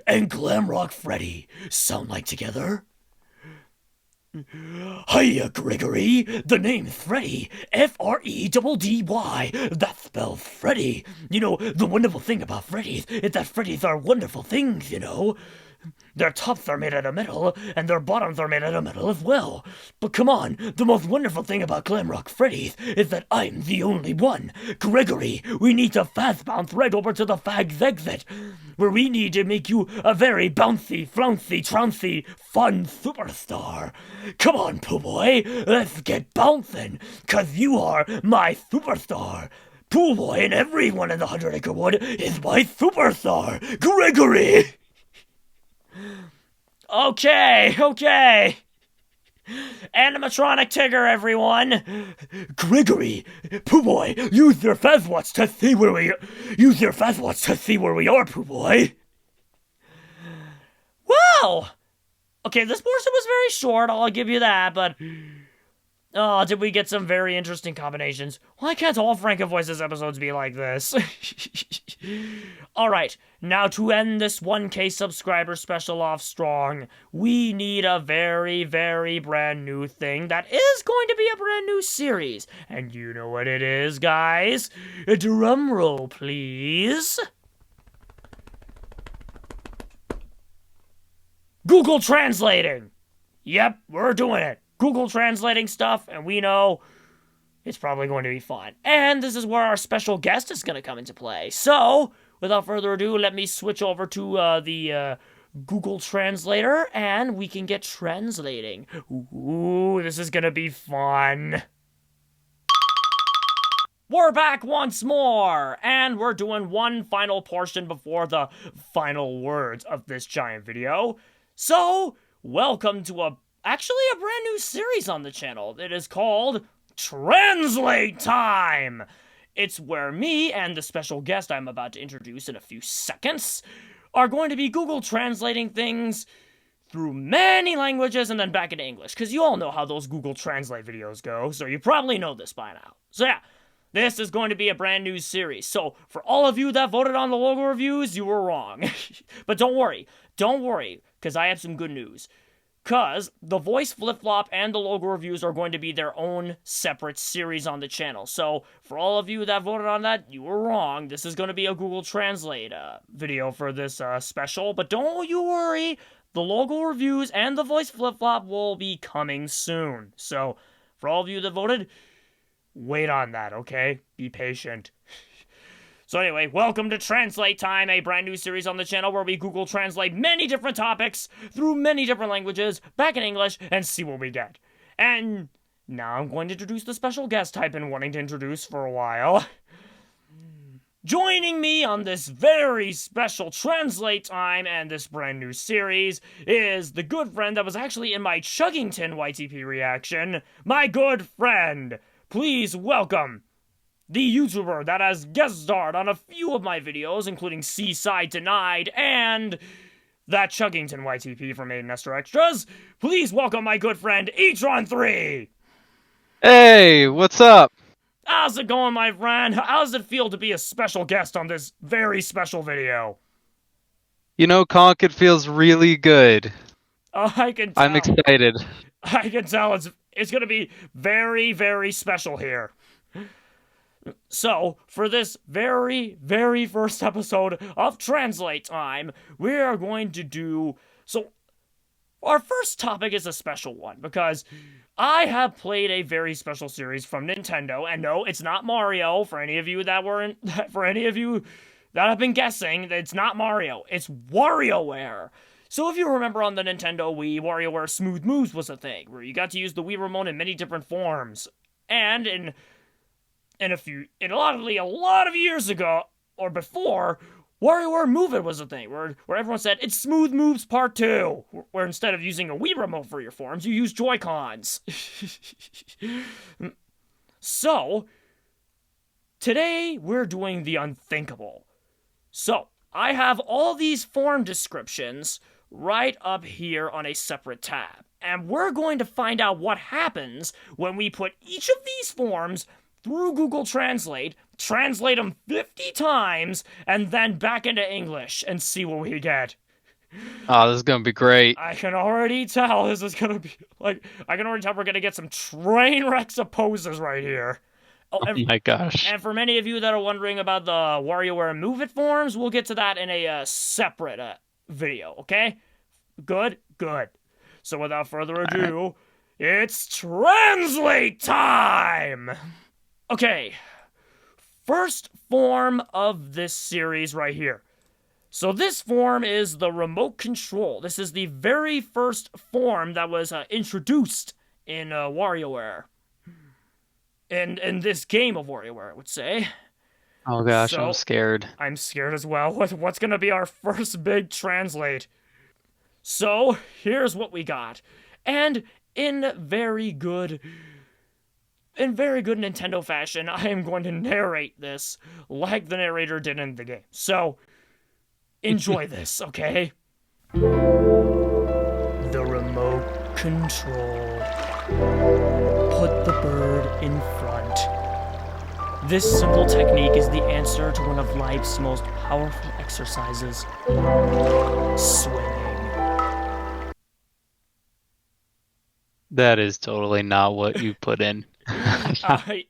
and Glamrock Freddy sound like together? Hiya, Gregory. The name's Freddy. F-R-E-D-D-Y. That spells Freddy. You know, the wonderful thing about Freddies is that Freddies are wonderful things, you know. Their tops are made out of metal, and their bottoms are made out of metal as well. But come on, the most wonderful thing about Glamrock Freddy's is that I'm the only one. Gregory, we need to fast bounce right over to the Fags exit, where we need to make you a very bouncy, flouncy, trouncy, fun superstar. Come on, Pooh Boy, let's get bouncing, 'cause you are my superstar. Pooh Boy and everyone in the 100 Acre Wood is my superstar, Gregory! Okay. Animatronic Tigger, everyone. Gregory, Pooh Boy, use your Fazwatch to see where we are, Pooh Boy. Wow. Okay, this portion was very short, I'll give you that, but oh, did we get some very interesting combinations? Why can't all Franken Voices episodes be like this? Alright, now to end this 1K subscriber special off strong, we need a very, very brand new thing that is going to be a brand new series. And you know what it is, guys? A drum roll, please. Google Translating! Yep, we're doing it. Google translating stuff, and we know it's probably going to be fun. And this is where our special guest is going to come into play. So, without further ado, let me switch over to the Google Translator, and we can get translating. Ooh, this is going to be fun. We're back once more, and we're doing one final portion before the final words of this giant video. So, welcome to actually a brand new series on the channel. It is called Translate Time. It's where me and the special guest I'm about to introduce in a few seconds are going to be Google translating things through many languages and then back into English, because you all know how those Google Translate videos go, so you probably know this by now. So yeah, this is going to be a brand new series. So for all of you that voted on the logo reviews, you were wrong. But don't worry, because I have some good news. because the voice flip-flop and the logo reviews are going to be their own separate series on the channel. So, for all of you that voted on that, you were wrong. This is going to be a Google Translate video for this special, but don't you worry. The logo reviews and the voice flip-flop will be coming soon. So, for all of you that voted, wait on that, okay? Be patient. So anyway, welcome to Translate Time, a brand new series on the channel where we Google Translate many different topics through many different languages, back in English, and see what we get. And now I'm going to introduce the special guest I've been wanting to introduce for a while. Joining me on this very special Translate Time and this brand new series is the good friend that was actually in my Chuggington YTP reaction, my good friend. Please welcome the YouTuber that has guest starred on a few of my videos, including Seaside Denied and that Chuggington YTP from Aiden Nestor Extras. Please welcome my good friend Etron3. Hey, what's up? How's it going, my friend? How does it feel to be a special guest on this very special video? You know, Conk, it feels really good. Oh, I can tell. I'm excited. I can tell it's going to be very, very special here. So, for this very, very first episode of Translate Time, we are going to do... So, our first topic is a special one, because I have played a very special series from Nintendo, and no, it's not Mario, for any of you that have been guessing, it's not Mario, it's WarioWare. So if you remember on the Nintendo Wii, WarioWare Smooth Moves was a thing, where you got to use the Wii Remote in many different forms. And a lot of years ago, or before, WarioWare Move It was a thing, where everyone said, it's Smooth Moves Part 2, where instead of using a Wii Remote for your forms, you use Joy-Cons. So, today we're doing the unthinkable. So, I have all these form descriptions right up here on a separate tab, and we're going to find out what happens when we put each of these forms through Google Translate, translate them 50 times, and then back into English, and see what we get. Oh, this is gonna be great. I can already tell this is gonna be, we're gonna get some train wrecks of poses right here. Oh my gosh. And for many of you that are wondering about the WarioWare Move It forms, we'll get to that in a separate video, okay? Good? Good. So without further ado, it's Translate Time! Okay, first form of this series right here. So this form is the remote control. This is the very first form that was introduced in WarioWare. In this game of WarioWare, I would say. Oh gosh, So, I'm scared. I'm scared as well. What's going to be our first big translate? So, here's what we got. And in very good Nintendo fashion, I am going to narrate this like the narrator did in the game. So, enjoy this, okay? The remote control. Put the bird in front. This simple technique is the answer to one of life's most powerful exercises, swimming. That is totally not what you put in.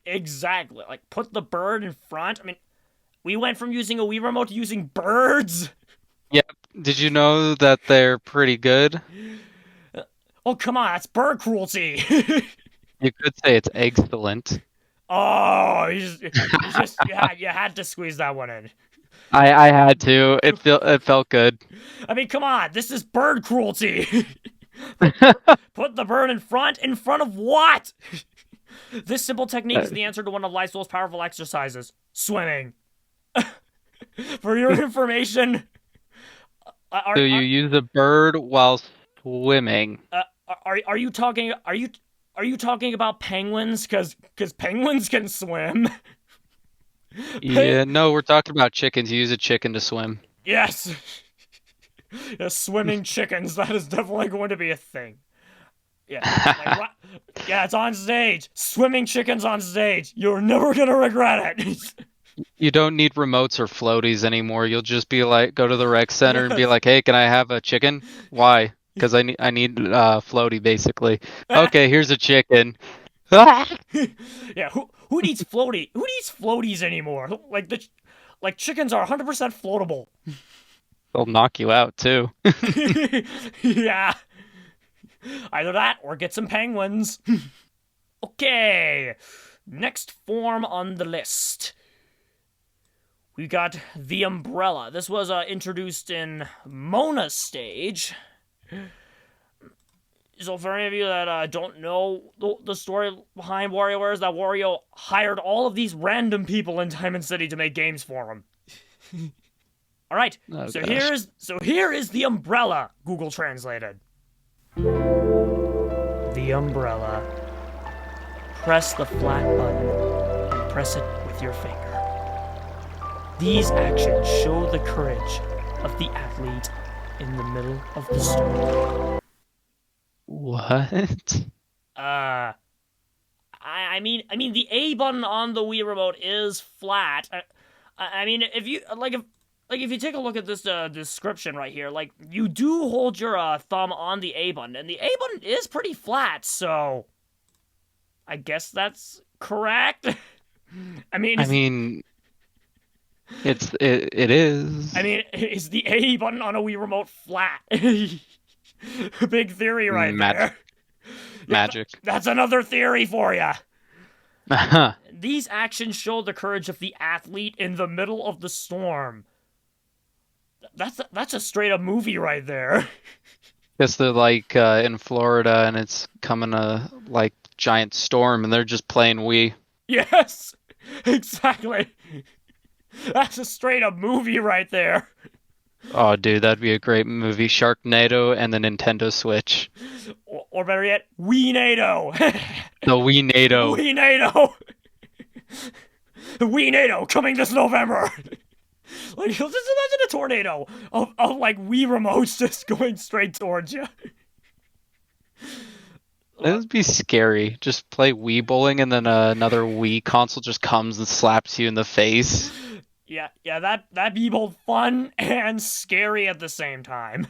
Exactly. Like, put the bird in front. I mean, we went from using a Wii Remote to using birds. Yep. Did you know that they're pretty good? Oh, come on. That's bird cruelty. You could say it's excellent. Oh, you had to squeeze that one in. I had to. It felt good. I mean, come on. This is bird cruelty. Put the bird in front of what? This simple technique is the answer to one of life's most powerful exercises, swimming. For your information, So you use a bird while swimming. Are you talking about penguins? Because penguins can swim. Yeah, no, we're talking about chickens. You use a chicken to swim. Yes. Swimming chickens. That is definitely going to be a thing. Yeah. Yeah, it's on stage. Swimming chickens on stage. You're never gonna regret it. You don't need remotes or floaties anymore. You'll just be like, go to the rec center and be like, hey, can I have a chicken? Why? because I need floaty basically. Okay, here's a chicken. Ah! Yeah, who needs floaty? Who needs floaties anymore? Like chickens are 100% floatable. They'll knock you out too. Yeah. Either that or get some penguins. Okay. Next form on the list. We got the umbrella. This was introduced in Mona's stage. So for any of you that don't know the story behind WarioWare is that Wario hired all of these random people in Diamond City to make games for him. All right, Oh, so gosh. here is the umbrella, Google translated. The umbrella. Press the flat button and press it with your finger. These actions show the courage of the athlete in the middle of the storm. What? I mean, the A button on the Wii remote is flat. I mean, if you you take a look at this description right here, like you do hold your thumb on the A button, and the A button is pretty flat. So, I guess that's correct. I mean, it is. I mean, is the A button on a Wii remote flat? Big theory right there. Magic. That's another theory for you. Uh-huh. These actions show the courage of the athlete in the middle of the storm. That's a straight up movie right there. Guess they're like in Florida and it's coming a like giant storm and they're just playing Wii. Yes, exactly. That's a straight up movie right there. Oh, dude, that'd be a great movie. Sharknado and the Nintendo Switch. Or better yet, Wii-nado. The Wii-nado. Wii-nado. Wii-nado coming this November. Like, just imagine a tornado of like Wii remotes just going straight towards you. That would be scary. Just play Wii bowling and then another Wii console just comes and slaps you in the face. Yeah, that'd be both fun and scary at the same time.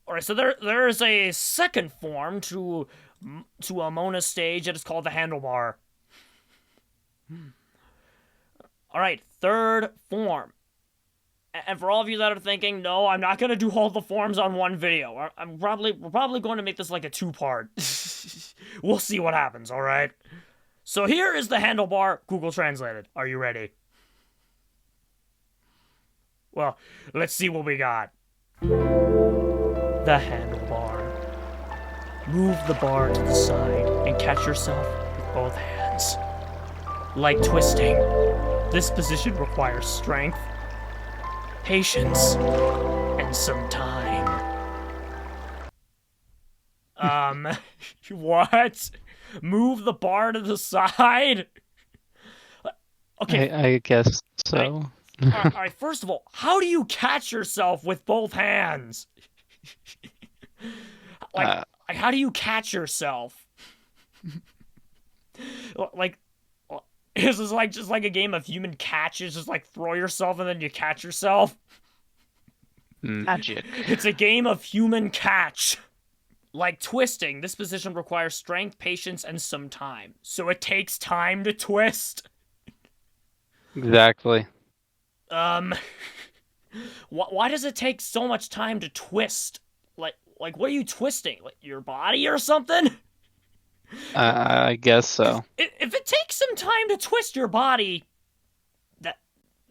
Alright, so there is a second form to a Mona stage that is called the handlebar. Alright, third form. And for all of you that are thinking, no, I'm not gonna do all the forms on one video. We're probably going to make this like a two-part. We'll see what happens, alright? So here is the handlebar, Google translated. Are you ready? Well, let's see what we got. The handlebar. Move the bar to the side and catch yourself with both hands. Like twisting, this position requires strength, patience, and some time. What? Move the bar to the side? Okay. I guess so. Alright, first of all, how do you catch yourself with both hands? Like, how do you catch yourself? Like, is this like just like a game of human catch? It's just like throw yourself and then you catch yourself? Magic. It's a game of human catch. Like twisting, this position requires strength, patience, and some time. So it takes time to twist. Exactly. Why does it take so much time to twist? Like what are you twisting? Like your body or something? I guess so. If it takes some time to twist your body,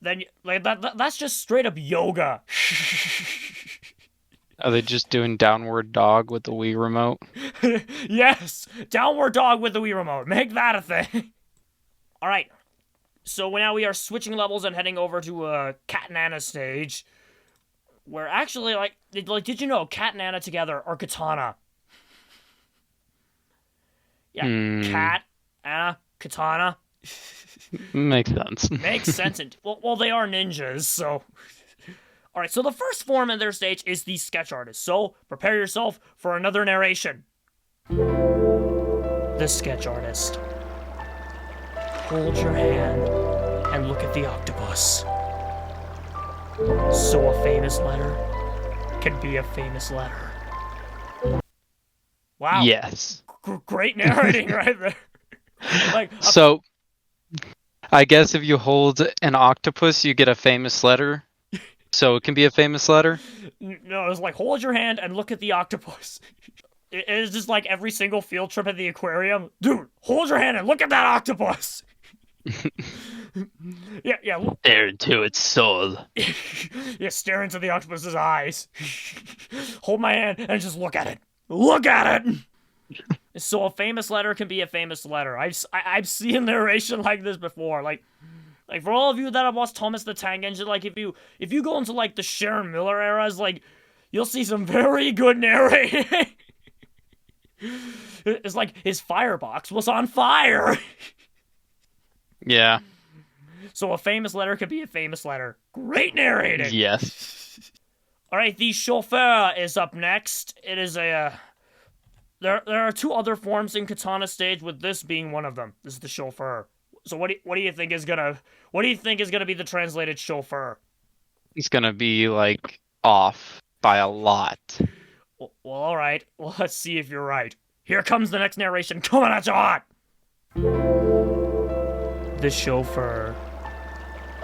that's just straight up yoga. Are they just doing downward dog with the Wii remote? Yes, downward dog with the Wii remote. Make that a thing. All right. So now we are switching levels and heading over to a Cat and Anna stage, where actually, did you know Cat and Anna together are katana? Yeah, Cat, Anna, katana. Makes sense. Makes sense. Well, they are ninjas, so. All right, so the first form in their stage is the sketch artist. So prepare yourself for another narration. The sketch artist. Hold your hand and look at the octopus. So a famous letter can be a famous letter. Wow. Yes. Great narrating right there. Like, So, I guess if you hold an octopus, you get a famous letter. So it can be a famous letter? no, it's like, hold your hand and look at the octopus. It is just like every single field trip at the aquarium. Dude, hold your hand and look at that octopus. yeah. Stare into its soul. Yeah, stare into the octopus's eyes. Hold my hand and just look at it. Look at it! So a famous letter can be a famous letter. I've seen narration like this before. Like for all of you that have watched Thomas the Tank Engine, like if you go into like the Sharon Miller eras, like you'll see some very good narrating. It's like his firebox was on fire. Yeah. So a famous letter could be a famous letter. Great narrating. Yes. All right, the chauffeur is up next. It is a there are two other forms in Katana stage, with this being one of them. This is the chauffeur. So what do you think is gonna be the translated chauffeur? It's gonna be like off by a lot. Well, all right. Well, let's see if you're right. Here comes the next narration coming at you hot. The chauffeur.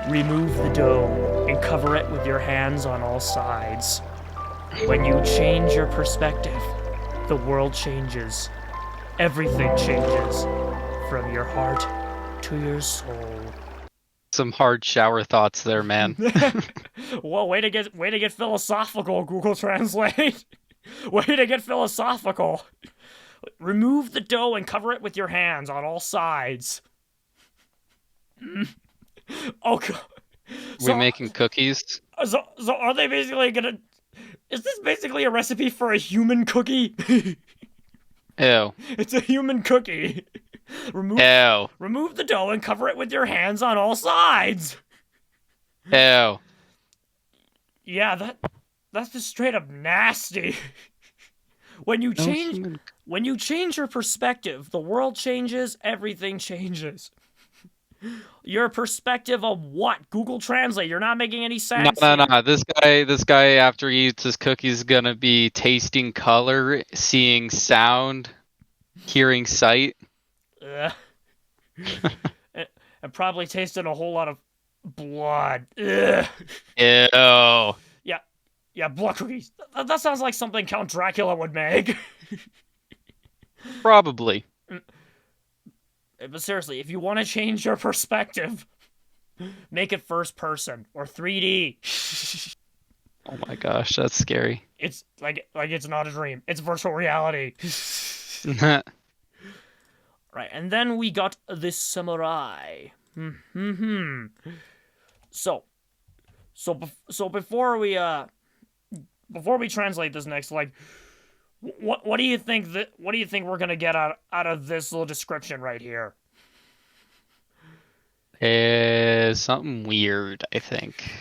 Remove the dome and cover it with your hands on all sides. When you change your perspective, the world changes. Everything changes. From your heart to your soul. Some hard shower thoughts there, man. Whoa, way to get philosophical, Google Translate. Way to get philosophical. Remove the dough and cover it with your hands on all sides. Oh god. We making cookies? So are they basically gonna... Is this basically a recipe for a human cookie? Ew. It's a human cookie. Remove the dough and cover it with your hands on all sides. Ew. Yeah, that's just straight up nasty. When you change your perspective, the world changes, everything changes. Your perspective of what? Google Translate. You're not making any sense. No. This guy after he eats his cookies is gonna be tasting color, seeing sound, hearing sight. And probably tasted a whole lot of blood. Ugh. Ew. Yeah, blood cookies. That sounds like something Count Dracula would make. Probably. But seriously, if you want to change your perspective, make it first person or 3D. Oh my gosh, that's scary. It's like it's not a dream. It's virtual reality. Right, and then we got this samurai. So before we translate this next, like, what do you think we're gonna get out of this little description right here? Something weird, I think.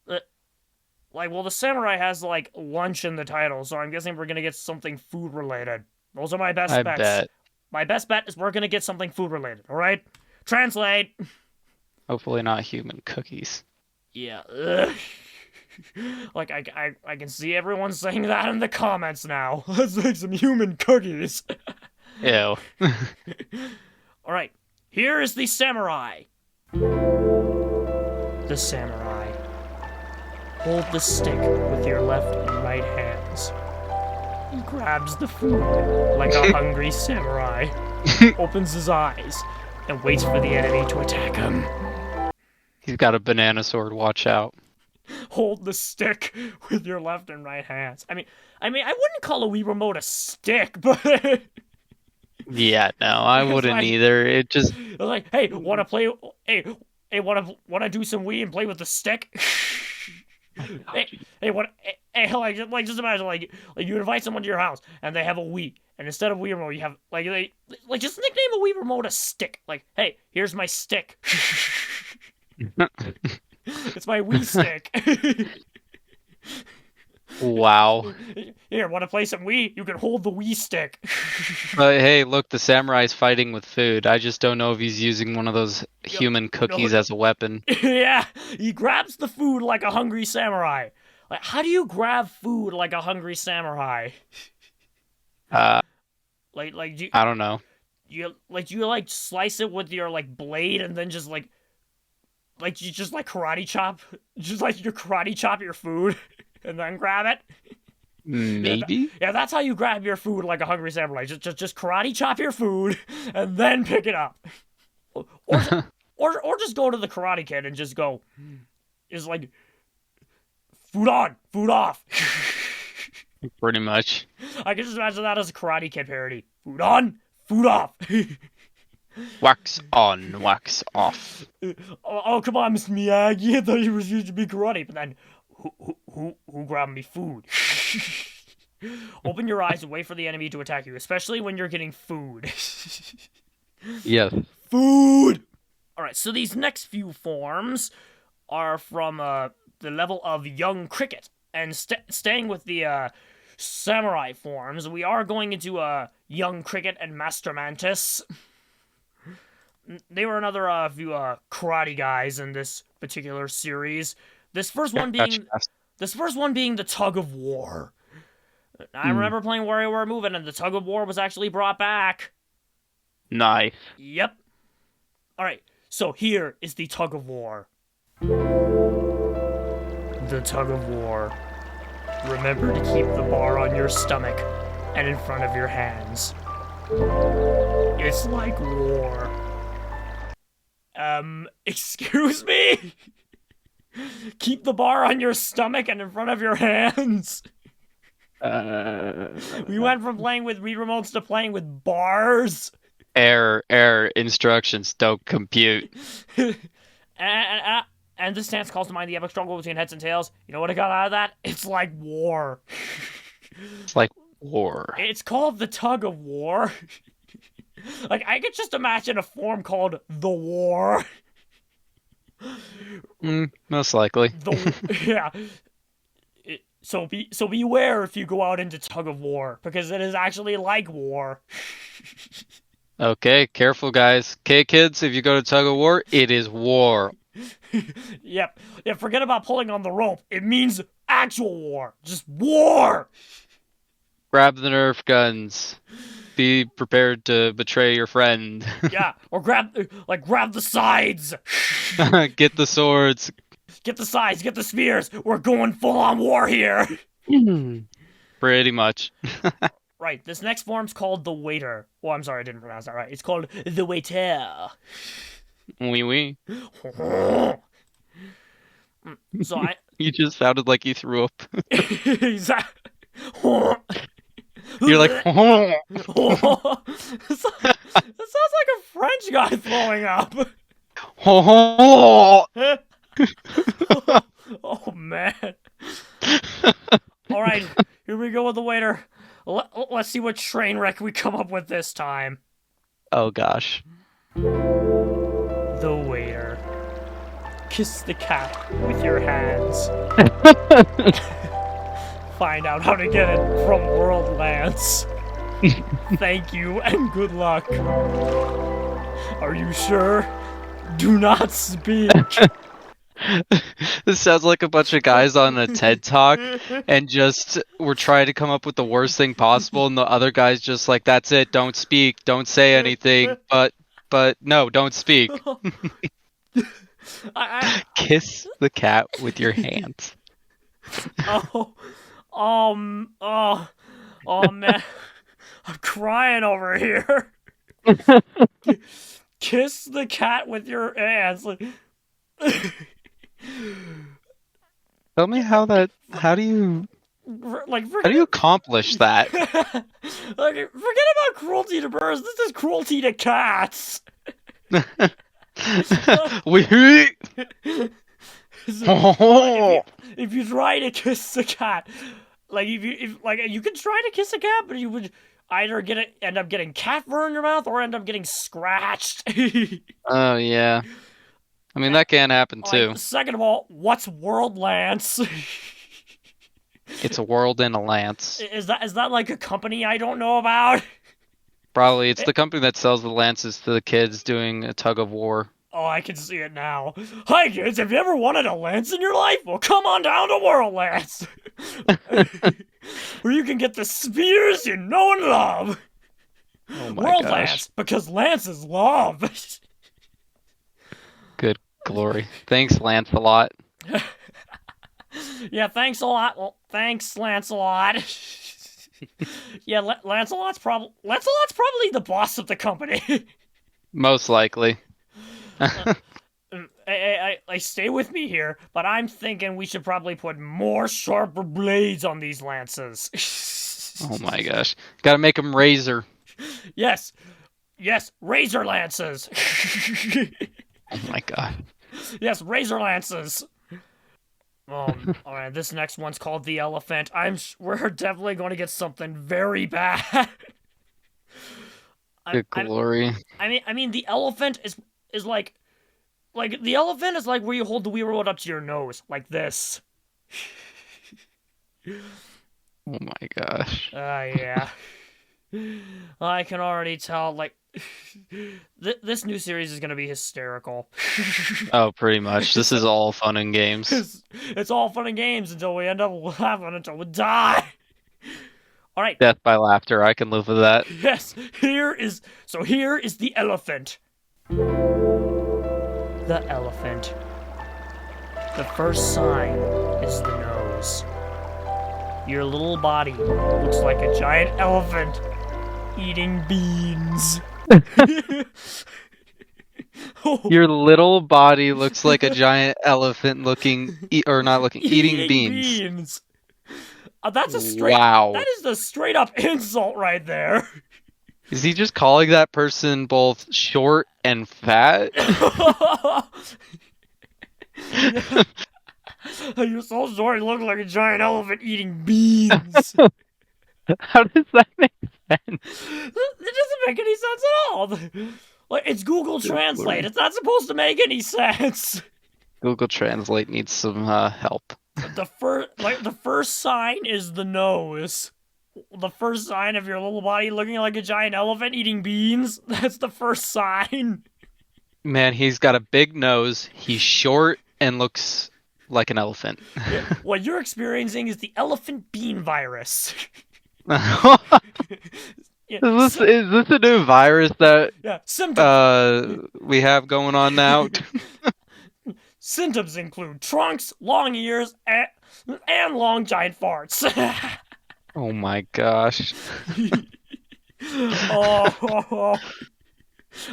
The samurai has like lunch in the title, so I'm guessing we're gonna get something food related. Those are my best bets. Bet. My best bet is we're gonna get something food related. All right, translate. Hopefully not human cookies. Yeah. Ugh. Like I can see everyone saying that in the comments now. Let's make some human cookies. Ew. All right. Here is the samurai. The samurai. Hold the stick with your left and right hands. He grabs the food like a hungry samurai. Opens his eyes and waits for the enemy to attack him. He's got a banana sword, watch out. Hold the stick with your left and right hands. I mean, I wouldn't call a Wii remote a stick, but yeah, no, I wouldn't either. It just like, hey, wanna play? Hey, wanna do some Wii and play with the stick? Like just imagine like you invite someone to your house and they have a Wii, and instead of Wii remote you have just nickname a Wii remote a stick. Like, hey, here's my stick. It's my Wii stick. Wow. Here, want to play some Wii? You can hold the Wii stick. But hey, look, the samurai's fighting with food. I just don't know if he's using one of those human cookies as a weapon. Yeah, he grabs the food like a hungry samurai. Like, how do you grab food like a hungry samurai? Like do you, I don't know. you like slice it with your like blade and then just like you just like karate chop, just like you karate chop your food and then grab it. Maybe. Yeah, that's how you grab your food like a hungry samurai. Just karate chop your food and then pick it up, or just go to the Karate Kid and just go, is like, food on, food off. Pretty much. I can just imagine that as a Karate Kid parody. Food on, food off. Wax on, wax off. Oh, come on, Mr. Miyagi. I thought you were used to be karate, but then who grabbed me food? Open your eyes and wait for the enemy to attack you, especially when you're getting food. Yes. Food. All right, so these next few forms are from the level of Young Cricket, and staying with the samurai forms, we are going into Young Cricket and Master Mantis. They were another few karate guys in this particular series. This first one being the Tug of War. I remember playing WarioWare Moving, and the Tug of War was actually brought back. Nice. Yep. All right. So here is the Tug of War. The Tug of War. Remember to keep the bar on your stomach and in front of your hands. It's like war. Excuse me? Keep the bar on your stomach and in front of your hands. We went from playing with Wii remotes to playing with bars. Error, instructions don't compute. And this stance calls to mind the epic struggle between heads and tails. You know what I got out of that? It's like war. It's like war. It's called the Tug of War. Like, I could just imagine a form called the War. Most likely. Yeah. So beware if you go out into Tug of War, because it is actually like war. Okay, careful guys. Okay, kids, if you go to Tug of War, it is war. Yep. Yeah, forget about pulling on the rope. It means actual war. Just war! Grab the Nerf guns. Be prepared to betray your friend. Yeah, or grab the sides. Get the swords. Get the sides, get the spears. We're going full on war here. Pretty much. Right, this next form's called the Waiter. Oh, I'm sorry, I didn't pronounce that right. It's called the Waiter. Oui, oui. So You just sounded like you threw up. Exactly. You're like, That sounds like a French guy throwing up. Oh, man. All right, here we go with the Waiter. Let's see what train wreck we come up with this time. Oh, gosh. The Waiter. Kiss the cat with your hands. Find out how to get it from World Lance. Thank you and good luck. Are you sure? Do not speak. This sounds like a bunch of guys on a TED Talk and just were trying to come up with the worst thing possible, and the other guy's just like, that's it, don't speak, don't say anything, but no, don't speak. Kiss the cat with your hands. Oh man. I'm crying over here. Kiss the cat with your hands. Tell me how do you accomplish that? Forget about cruelty to birds. This is cruelty to cats. If you try to kiss the cat, you could try to kiss a cat, but you would either end up getting cat fur in your mouth or end up getting scratched. Oh yeah, I mean that can happen too. Second of all, what's World Lance? It's a world in a lance. Is that like a company I don't know about? Probably it's the company that sells the lances to the kids doing a tug of war. Oh, I can see it now. Hi kids, have you ever wanted a lance in your life? Well, come on down to World Lance. where you can get the spears you know and love. Oh my World gosh. Lance, because Lance is love. Good glory. Thanks, Lancelot. Yeah, thanks a lot. Well, thanks, Lancelot. Yeah, Lancelot's probably the boss of the company. Most likely. I stay with me here, but I'm thinking we should probably put more sharper blades on these lances. Oh my gosh. Gotta make them razor. Yes, razor lances. Oh my god. Yes, razor lances. All right, this next one's called the elephant. We're definitely going to get something very bad. Good glory. I mean, the elephant is like the elephant is like where you hold the Wii remote up to your nose, like this. Oh my gosh. Yeah. I can already tell, like, this new series is gonna be hysterical. Oh, pretty much. This is all fun and games. It's all fun and games until we end up laughing until we die. All right. Death by laughter. I can live with that. Yes. Here is the elephant. The elephant. The first sign is the nose. Your little body looks like a giant elephant eating beans. Your little body looks like a giant elephant eating beans. That's a straight. Wow. That is the straight up insult right there. Is he just calling that person both short and fat? You're so short, you look like a giant elephant eating beans. How does that make sense? It doesn't make any sense at all. Like, it's Google Translate. It's not supposed to make any sense. Google Translate needs some help. The first sign is the nose. The first sign of your little body looking like a giant elephant eating beans. That's the first sign. Man, he's got a big nose. He's short and looks like an elephant. What you're experiencing is the elephant bean virus. Is this a new virus that we have going on now? Symptoms include trunks, long ears, and long giant farts. Oh my gosh. Oh,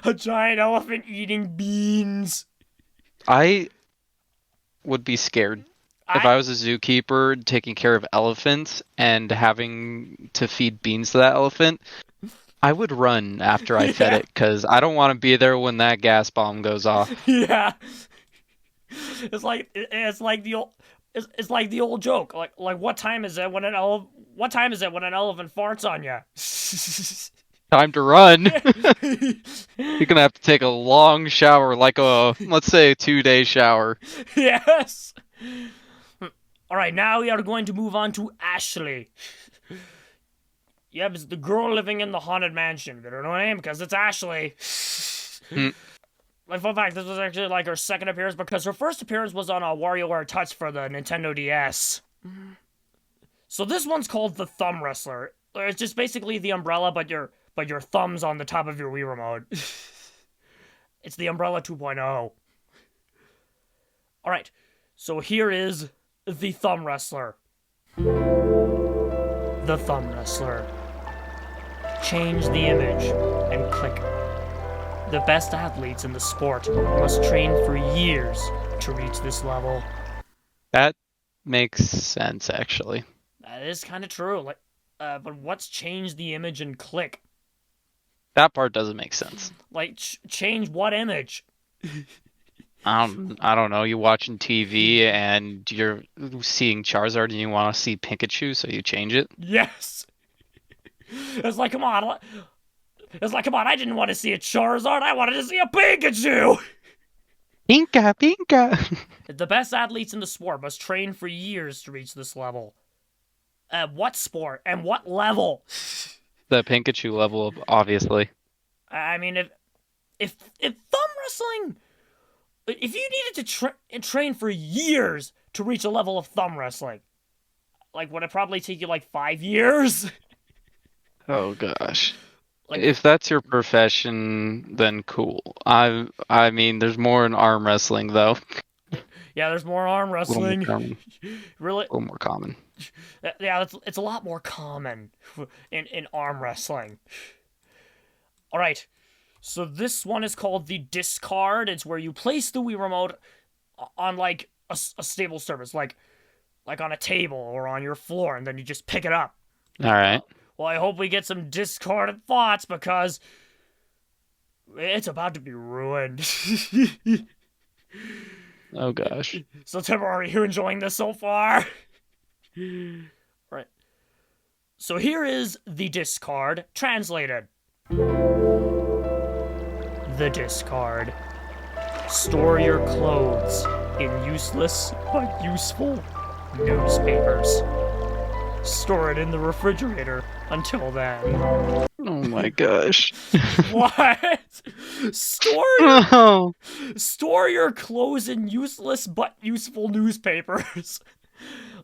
a giant elephant eating beans. I would be scared. If I was a zookeeper taking care of elephants and having to feed beans to that elephant, I would run after I fed it because I don't want to be there when that gas bomb goes off. Yeah. It's like the old joke. Like what time is it when an elephant farts on you? Time to run. You're gonna have to take a long shower, like let's say a 2-day shower. Yes. All right, now we are going to move on to Ashley. Yep, it's the girl living in the haunted mansion. They don't know her name because it's Ashley. Like, fun fact, this was actually like her second appearance because her first appearance was on a WarioWare Touch for the Nintendo DS. So this one's called the Thumb Wrestler. It's just basically the umbrella, but your thumb's on the top of your Wii remote. It's the Umbrella 2.0. All right, so here is the Thumb Wrestler. The Thumb Wrestler. Change the image and click. The best athletes in the sport must train for years to reach this level. That makes sense, actually. That is kind of true. Like, but what's change the image and click? That part doesn't make sense. Like, change what image? I don't know. You're watching TV and you're seeing Charizard and you want to see Pikachu, so you change it. Yes. It's like, come on. I didn't want to see a Charizard. I wanted to see a Pikachu. Pinka. The best athletes in the sport must train for years to reach this level. What sport and what level? The Pikachu level, obviously. I mean, if thumb wrestling, if you needed to train for years to reach a level of thumb wrestling, like, would it probably take you like 5 years? Oh gosh. Like- If that's your profession, then cool. I mean, there's more in arm wrestling though. Yeah, there's more arm A little more wrestling. common. Really? A little more common. Yeah, it's a lot more common in arm wrestling. All right, so this one is called the discard. It's where you place the Wii remote on like a stable surface, like on a table or on your floor, and then you just pick it up. All right. Well, I hope we get some discarded thoughts because it's about to be ruined. Oh gosh. So, Tim, are you enjoying this so far? Right. So here is the discard translated. The discard. Store your clothes in useless but useful newspapers. Store it in the refrigerator until then. Oh my gosh. What? Store your clothes in useless but useful newspapers.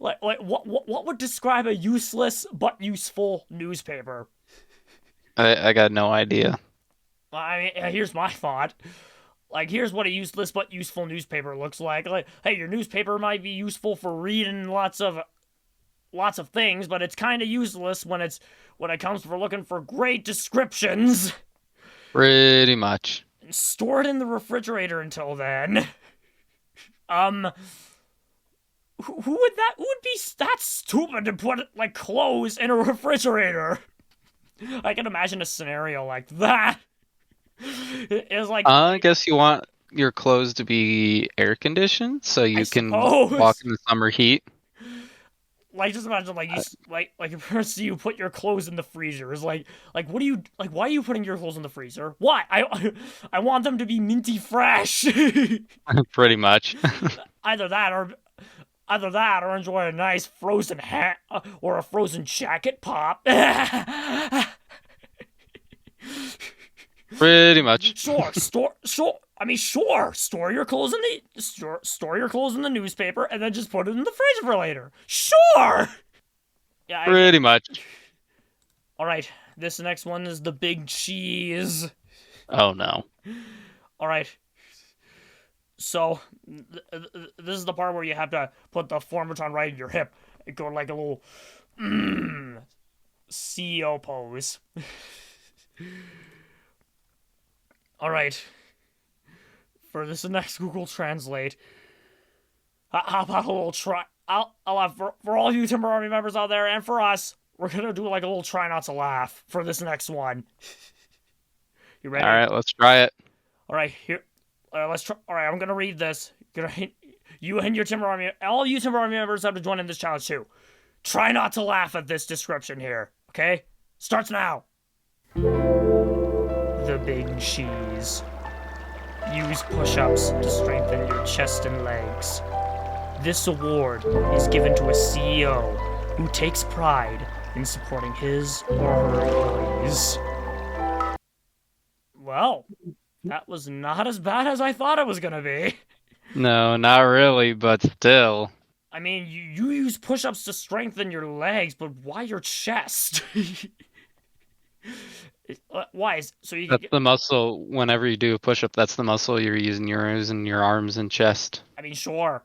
like what would describe a useless but useful newspaper? I got no idea. I mean, here's my thought. Like, here's what a useless but useful newspaper looks like. Like, hey, your newspaper might be useful for reading lots of things, but it's kind of useless when it comes for looking for great descriptions. Pretty much. Store it in the refrigerator until then. Who would be that stupid to put like clothes in a refrigerator? I can imagine a scenario like that. It's like I guess you want your clothes to be air conditioned so you can walk in the summer heat. Like, just imagine, like, first you put your clothes in the freezer. It's like, what do you, like, why are you putting your clothes in the freezer? Why? I want them to be minty fresh. Pretty much. Either that or enjoy a nice frozen hat or a frozen jacket pop. Pretty much. Store your clothes in the newspaper and then just put it in the freezer for later. Sure. Yeah. Pretty much. All right. This next one is the big cheese. Oh no. All right. So this is the part where you have to put the formatron right in your hip and go like a little CEO pose. All right. For this next Google Translate, how about a little try? I'll have for all you Timber Army members out there, and for us, we're gonna do like a little try not to laugh for this next one. You ready? All right, let's try it. All right, here. Let's try. All right, I'm gonna read this. You and your Timber Army, all you Timber Army members have to join in this challenge too. Try not to laugh at this description here. Okay, starts now. The big cheese. Use push-ups to strengthen your chest and legs. This award is given to a CEO who takes pride in supporting his or her employees. Well, that was not as bad as I thought it was gonna be. No, not really, but still. I mean, you use push-ups to strengthen your legs, but why your chest? Why? So you That's the muscle. Whenever you do a push-up, that's the muscle you're using your arms and chest. I mean, sure.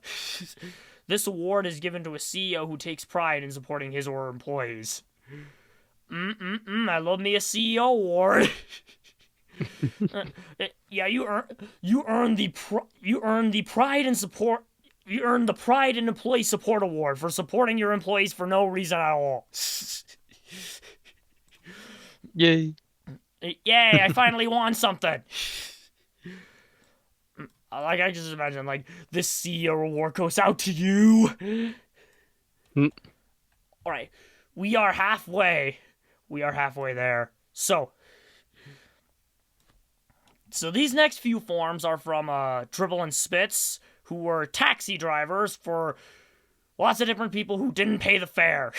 This award is given to a CEO who takes pride in supporting his or her employees. I love me a CEO award. Yeah, you earn the pride and support. You earn the Pride and Employee Support Award for supporting your employees for no reason at all. Yay. Yay, I finally won something. Like, I just imagine, like, this CEO award goes out to you. Alright, we are halfway. We are halfway there. So these next few forms are from Dribble and Spitz, who were taxi drivers for lots of different people who didn't pay the fare.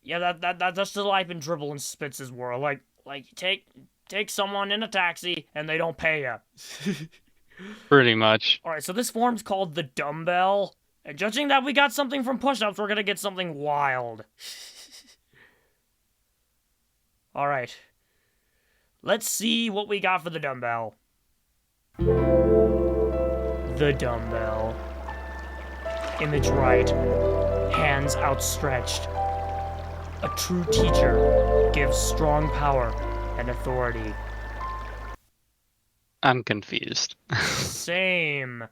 Yeah, that's just the life in Dribble and Spitz's world. Like take someone in a taxi and they don't pay you. Pretty much. All right, so this form's called the dumbbell. And judging that we got something from push-ups, we're gonna get something wild. Alright. Let's see what we got for the dumbbell. The dumbbell. Image right. Hands outstretched. A true teacher gives strong power and authority. I'm confused. Same.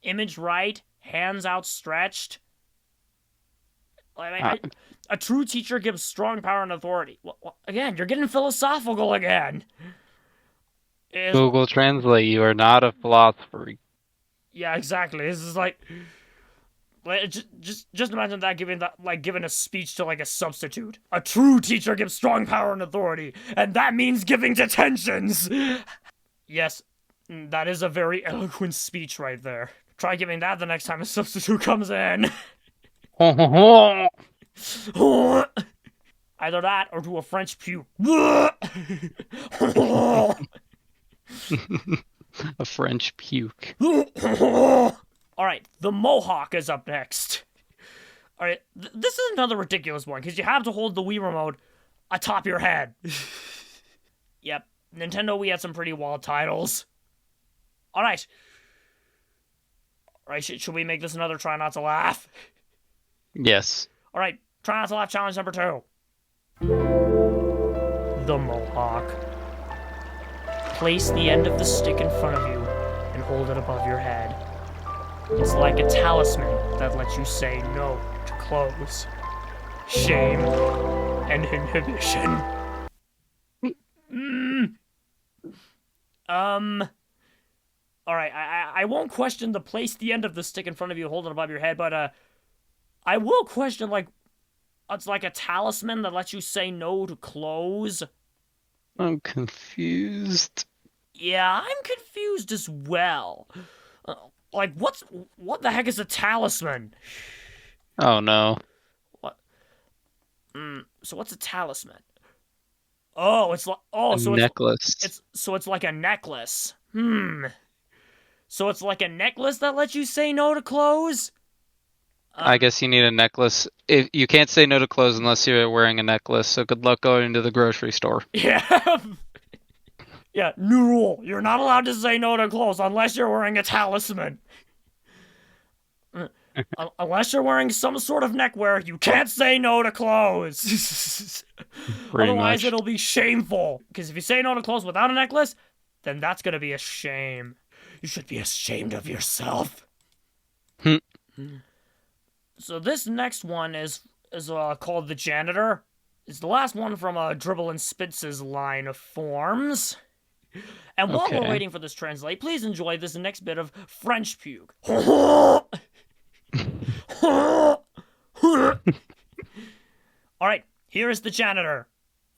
Image right, hands outstretched. A true teacher gives strong power and authority. Well, again, you're getting philosophical again. Google Translate, you are not a philosopher. Yeah, exactly. This is like just imagine that giving a speech to like a substitute. A true teacher gives strong power and authority, and that means giving detentions. Yes, that is a very eloquent speech right there. Try giving that the next time a substitute comes in. Either that or do a French puke. A French puke. Alright, the Mohawk is up next. Alright, this is another ridiculous one, because you have to hold the Wii Remote atop your head. Yep, Nintendo Wii had some pretty wild titles. Alright. Alright, should we make this another try not to laugh? Yes. Alright, try not to laugh challenge number 2. The Mohawk. Place the end of the stick in front of you and hold it above your head. It's like a talisman that lets you say no to clothes, shame, and inhibition. Alright, I won't question the place the end of the stick in front of you, hold it above your head, but, I will question, like, it's like a talisman that lets you say no to clothes. I'm confused. Yeah, I'm confused as well. Like, what the heck is a talisman? Oh, no. What? So what's a talisman? Oh, it's like necklace. It's like a necklace. So it's like a necklace that lets you say no to clothes? I guess you need a necklace. You can't say no to clothes unless you're wearing a necklace, so good luck going to the grocery store. Yeah. Yeah, new rule. You're not allowed to say no to clothes unless you're wearing a talisman. Unless you're wearing some sort of neckwear, you can't say no to clothes. Otherwise, it'll be shameful. Because if you say no to clothes without a necklace, then that's going to be a shame. You should be ashamed of yourself. So this next one is called The Janitor. It's the last one from Dribble and Spitz's line of forms. And while we're waiting for this translate, please enjoy this next bit of French puke. Alright, here is The Janitor.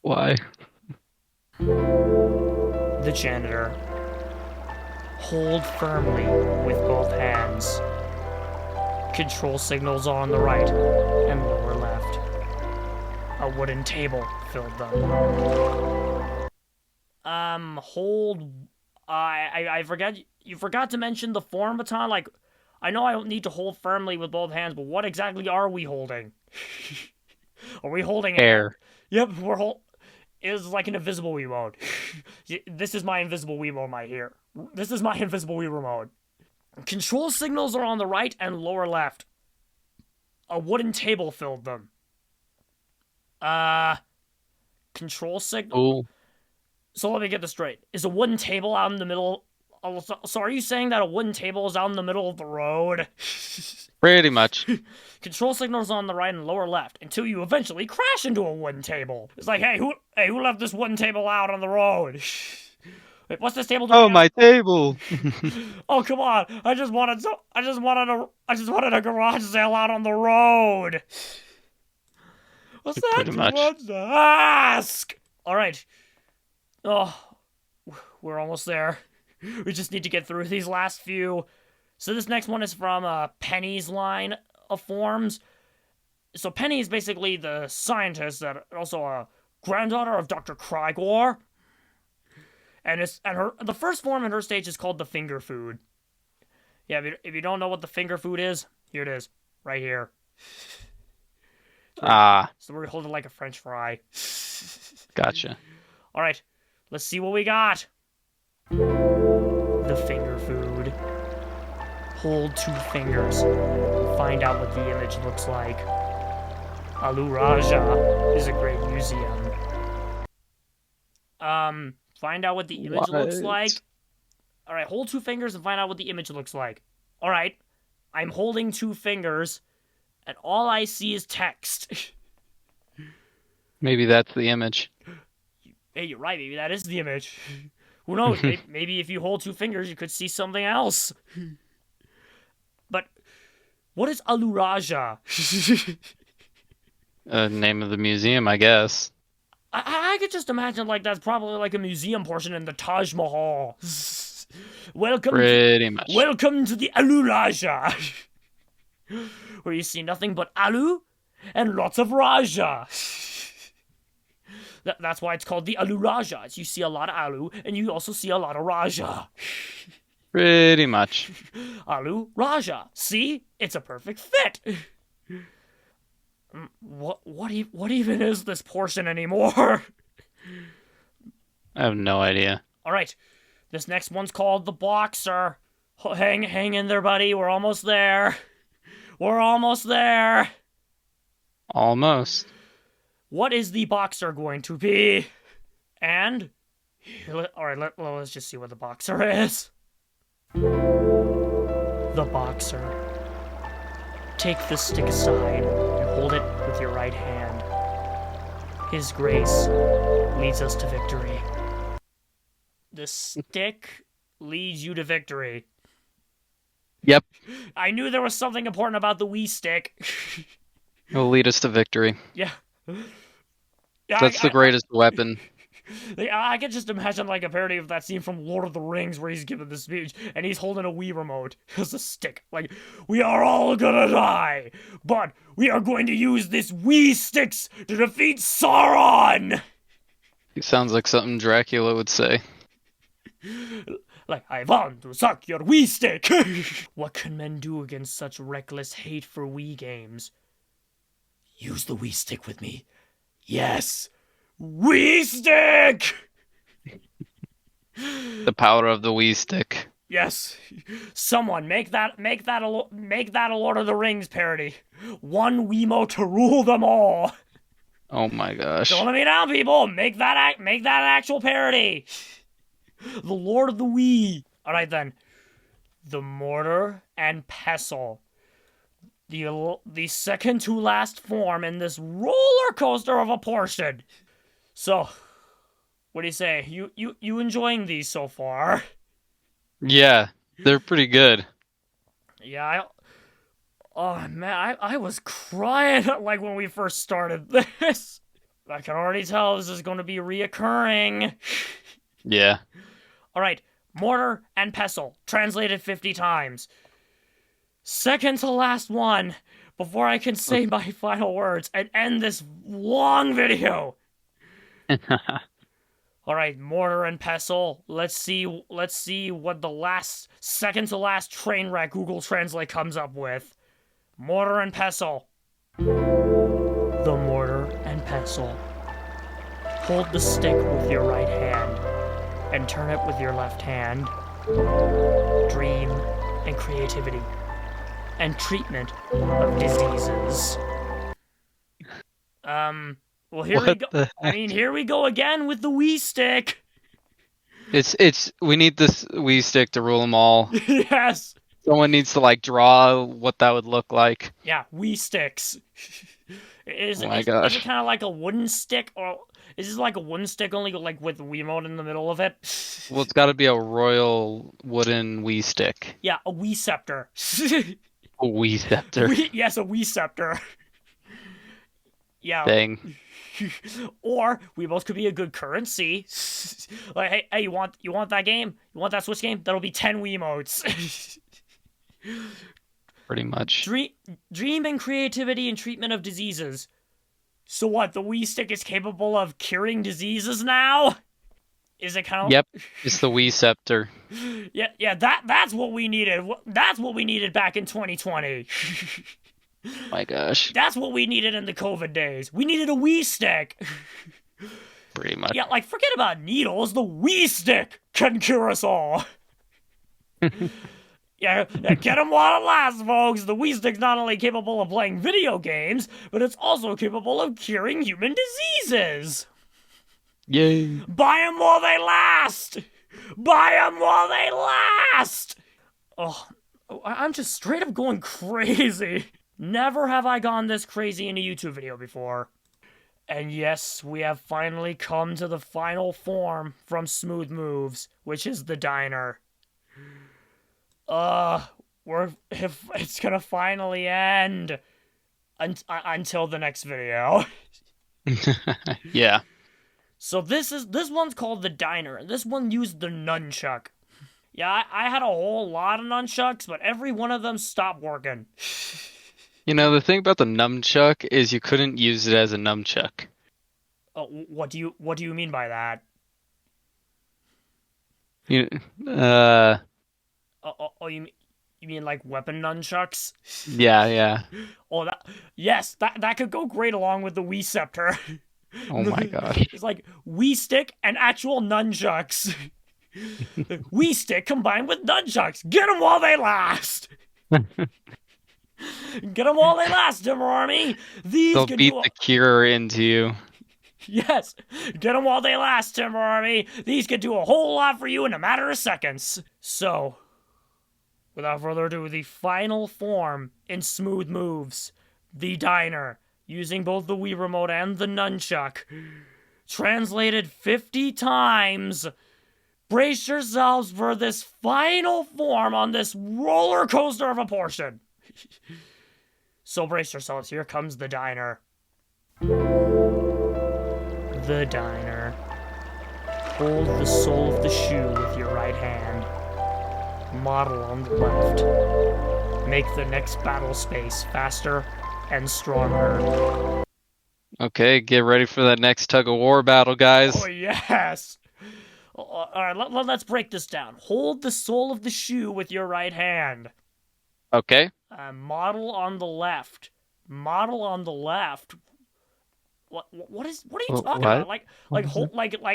Why? The Janitor. Hold firmly with both hands. Control signals are on the right and lower left. A wooden table filled them. Hold... I forgot... You forgot to mention the form baton? Like, I know I don't need to hold firmly with both hands, but what exactly are we holding? Are we holding... Air. Yep, it's like an invisible Wii mode. This is my invisible Wii mode right here. This is my invisible Wii remote. Control signals are on the right and lower left. A wooden table filled them. Control signal? Ooh. So let me get this straight. Is a wooden table out in the middle... So are you saying that a wooden table is out in the middle of the road? Pretty much. Control signals on the right and lower left until you eventually crash into a wooden table. It's like, hey, who left this wooden table out on the road? Wait, what's this table doing? Oh, my table. Oh, come on. I just wanted a garage sale out on the road. What's that? Pretty much. What's to ask? All right. Oh, we're almost there. We just need to get through these last few. So this next one is from Penny's line of forms. So Penny is basically the scientist that also a granddaughter of Dr. Krygor. And the first form in her stage is called the finger food. Yeah, if you don't know what the finger food is, Here it is. Right here. Ah. So we're holding like a French fry. Gotcha. Alright. Let's see what we got. The finger food. Hold 2 fingers. Find out what the image looks like. Alu Raja is a great museum. Find out what the image looks like. Alright, hold 2 fingers and find out what the image looks like. Alright, I'm holding 2 fingers, and all I see is text. Maybe that's the image. Hey, you're right, maybe that is the image. Who knows? Maybe if you hold 2 fingers, you could see something else. But what is Alu Raja? Name of the museum, I guess. I could just imagine like that's probably like a museum portion in the Taj Mahal. Pretty much. Welcome to the Alu Raja, where you see nothing but Alu and lots of Raja. That's why it's called the Alu Raja. You see a lot of Alu and you also see a lot of Raja. Pretty much. Alu Raja. See, it's a perfect fit. What even is this portion anymore? I have no idea. All right, this next one's called the Boxer. Hang in there, buddy. We're almost there. We're almost there. Almost. What is the Boxer going to be? And all right, let's just see what the Boxer is. The Boxer. Take the stick aside and hold it with your right hand. His grace leads us to victory. The stick leads you to victory. Yep. I knew there was something important about the Wii stick. It'll lead us to victory. Yeah. That's the greatest weapon. I can just imagine like a parody of that scene from Lord of the Rings where he's giving the speech and he's holding a Wii remote as a stick. Like, we are all gonna die, but we are going to use this Wii sticks to defeat Sauron! It sounds like something Dracula would say. Like, I want to suck your Wii stick! What can men do against such reckless hate for Wii games? Use the Wii stick with me. Yes! Wii stick! The power of the Wii stick. Yes. Someone make that a Lord of the Rings parody. One Wiimote to rule them all. Oh my gosh. Don't let me down, people. Make that an actual parody. The Lord of the Wii. All right then. The mortar and pestle. The second to last form in this roller coaster of a portion. So, what do you say? You enjoying these so far? Yeah, they're pretty good. Yeah, oh man, I was crying like when we first started this. I can already tell this is going to be reoccurring. Yeah. All right, mortar and pestle, translated 50 times. Second to last one, before I can say my final words and end this long video. All right, mortar and pestle. Let's see what the second to last train wreck Google Translate comes up with. Mortar and pestle. The mortar and pestle. Hold the stick with your right hand and turn it with your left hand. Dream and creativity and treatment of diseases. Well, here we go. I mean, here we go again with the Wii stick. We need this Wii stick to rule them all. Yes. Someone needs to like draw what that would look like. Yeah, Wii sticks. Is gosh. Is it kind of like a wooden stick, or is this like a wooden stick only like with the Wiimote in the middle of it? Well, it's got to be a royal wooden Wii stick. Yeah, a Wii scepter. A Wii scepter. Yes, a Wii scepter. Yeah. Dang. Or we both could be a good currency. Like, hey, you want that game? You want that Switch game? That'll be 10 Wiimotes. Pretty much. Dream and creativity and treatment of diseases. So what? The Wii stick is capable of curing diseases now? Is it kind of? Yep, it's the Wii Scepter. Yeah. That's what we needed. That's what we needed back in 2020. My gosh. That's what we needed in the COVID days. We needed a Wii stick. Pretty much. Yeah, like forget about needles. The Wii stick can cure us all. Yeah, get them while it lasts, folks. The Wii Stick's not only capable of playing video games, but it's also capable of curing human diseases. Yay. Buy them while they last! Buy them while they last! Oh, I'm just straight up going crazy. Never have I gone this crazy in a YouTube video before. And yes, we have finally come to the final form from Smooth Moves, which is the diner. It's gonna finally end until the next video. Yeah. So this one's called the diner. This one used the nunchuck. Yeah, I had a whole lot of nunchucks, but every one of them stopped working. You know, the thing about the nunchuck is you couldn't use it as a nunchuck. What do you mean by that? You mean like weapon nunchucks? Yeah. Oh, that could go great along with the Wii Scepter. Oh my gosh. It's like Wii Stick and actual nunchucks. Wii Stick combined with nunchucks. Get them while they last. Get them while they last, Dimmer Army. They'll beat the cure into you. Yes, get them while they last, Timber Army. These could do a whole lot for you in a matter of seconds. So, without further ado, the final form in Smooth Moves, the diner, using both the Wii Remote and the nunchuck, translated 50 times. Brace yourselves for this final form on this roller coaster of a portion. So brace yourselves, here comes the diner. The diner. Hold the sole of the shoe with your right hand. Model on the left. Make the next battle space faster and stronger. Okay, get ready for that next tug-of-war battle, guys. Oh, yes! Alright, let's break this down. Hold the sole of the shoe with your right hand. Okay. Model on the left. Model on the left. What are you talking about? Like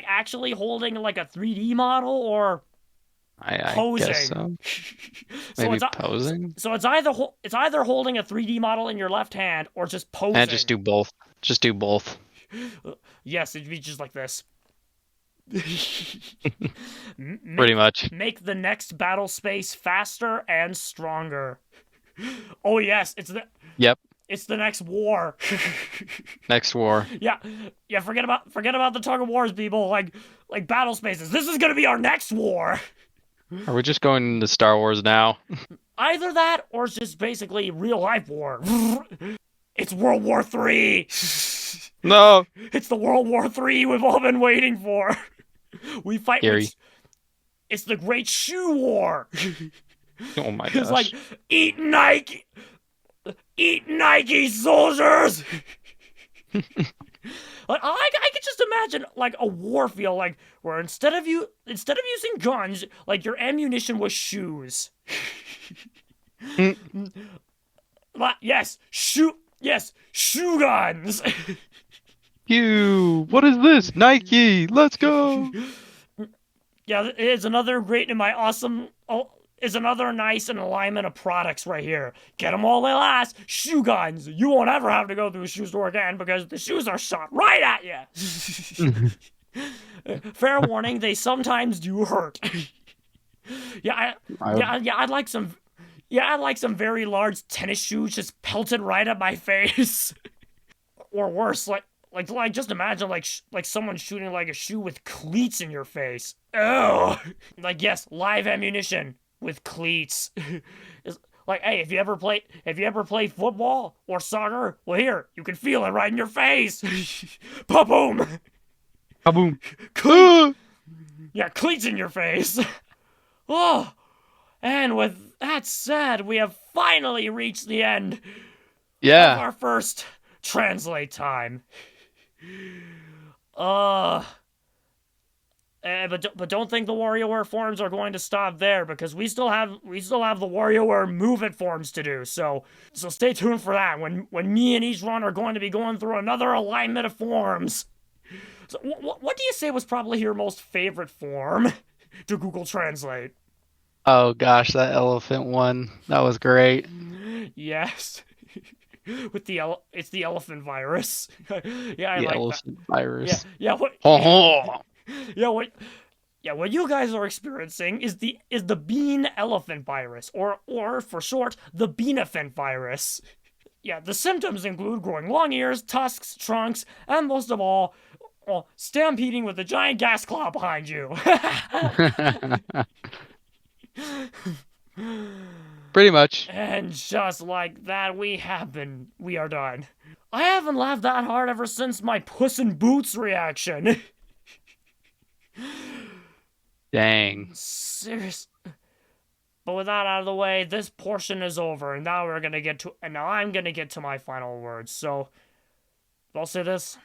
actually holding like a 3D model or posing? I guess so. Maybe posing? So it's either holding a 3D model in your left hand or just posing. And just do both. Just do both. Yes, it'd be just like this. Pretty much. Make the next battle space faster and stronger. Oh yes, Yep. It's the next war. Next war. Yeah. Forget about the tug of wars, people. Like battle spaces. This is gonna be our next war. Are we just going into Star Wars now? Either that, or it's just basically real life war. It's World War III. No. It's the World War III we've all been waiting for. We fight. It's the Great Shoe War. Oh my gosh. It's like eat Nike. Eat Nike, soldiers! I could just imagine like a war field, like where instead of using guns, like your ammunition was shoes. Yes, shoe guns. What is this? Nike, let's go. Yeah, it's another great in my awesome. Is another nice and alignment of products right here. Get them while they last. Shoe guns. You won't ever have to go through a shoe store again because the shoes are shot right at you. Fair warning, they sometimes do hurt. I'd like some very large tennis shoes just pelted right at my face. Or worse, like just imagine like someone shooting like a shoe with cleats in your face. Oh, like yes, live ammunition with cleats. Like, hey, if you ever play football or soccer, well, here you can feel it right in your face. Pa-boom. Pa-boom. Yeah, cleats in your face. Oh, and with that said, we have finally reached the end of our first translate time. But don't think the WarioWare forms are going to stop there, because we still have the WarioWare Move It forms to do. So stay tuned for that when me and Ichron are going to be going through another alignment of forms. So what do you say was probably your most favorite form to Google Translate? Oh gosh, that elephant one. That was great. Yes. With it's the elephant virus. Yeah, I the like elephant that. virus. Yeah, what? Ho ho. Yeah, what you guys are experiencing is the bean elephant virus, or for short, the beanophant virus. Yeah, the symptoms include growing long ears, tusks, trunks, and most of all, stampeding with a giant gas cloud behind you. Pretty much. And just like that, we are done. I haven't laughed that hard ever since my Puss in Boots reaction. Dang. Serious. But with that out of the way, this portion is over, and now I'm gonna get to my final words. So I'll say this: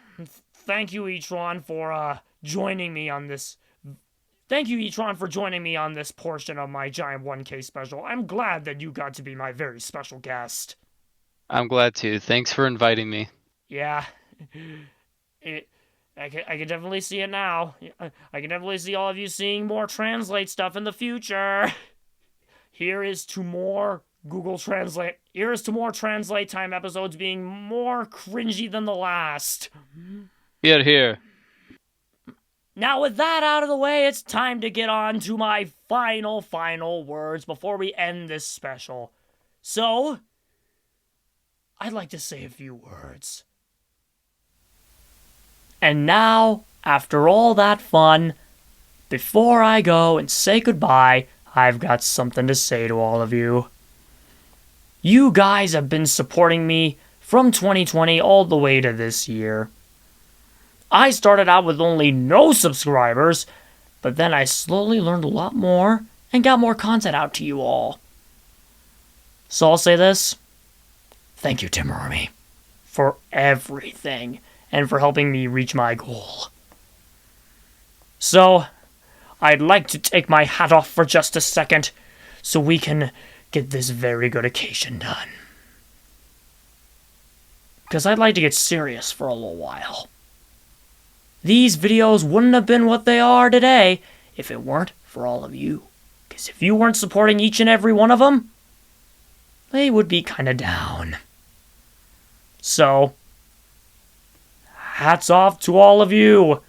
thank you, Ichron, for joining me on this. Thank you, Ichron, for joining me on this portion of my giant 1K special. I'm glad that you got to be my very special guest. I'm glad too. Thanks for inviting me. Yeah. I can definitely see it now. I can definitely see all of you seeing more Translate stuff in the future. Here is to more Google Translate. Here is to more Translate Time episodes being more cringy than the last. Here. Now with that out of the way, it's time to get on to my final words before we end this special. So, I'd like to say a few words. And now, after all that fun, before I go and say goodbye, I've got something to say to all of you. You guys have been supporting me from 2020 all the way to this year. I started out with only no subscribers, but then I slowly learned a lot more and got more content out to you all. So I'll say this: thank you, Timber Army, for everything and for helping me reach my goal. So, I'd like to take my hat off for just a second so we can get this very good occasion done. Because I'd like to get serious for a little while. These videos wouldn't have been what they are today if it weren't for all of you. Because if you weren't supporting each and every one of them, they would be kinda down. So, hats off to all of you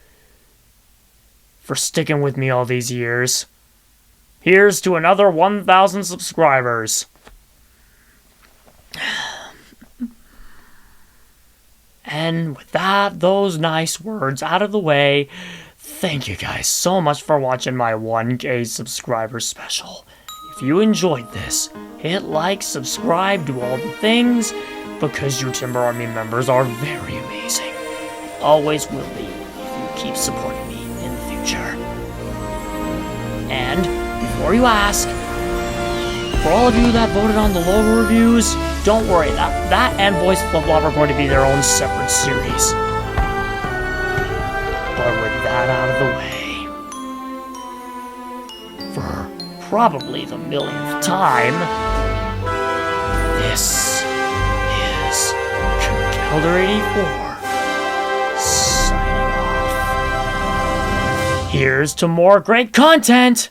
for sticking with me all these years. Here's to another 1,000 subscribers. And with those nice words out of the way, thank you guys so much for watching my 1K subscriber special. If you enjoyed this, hit like, subscribe, do all the things, because you Timber Army members are very amazing. Always will be if you keep supporting me in the future. And before you ask, for all of you that voted on the logo reviews, don't worry, that and Voice Flip Flop are going to be their own separate series. But with that out of the way, for probably the millionth time, this is Conkeldurr 84 signing off. Here's to more great content!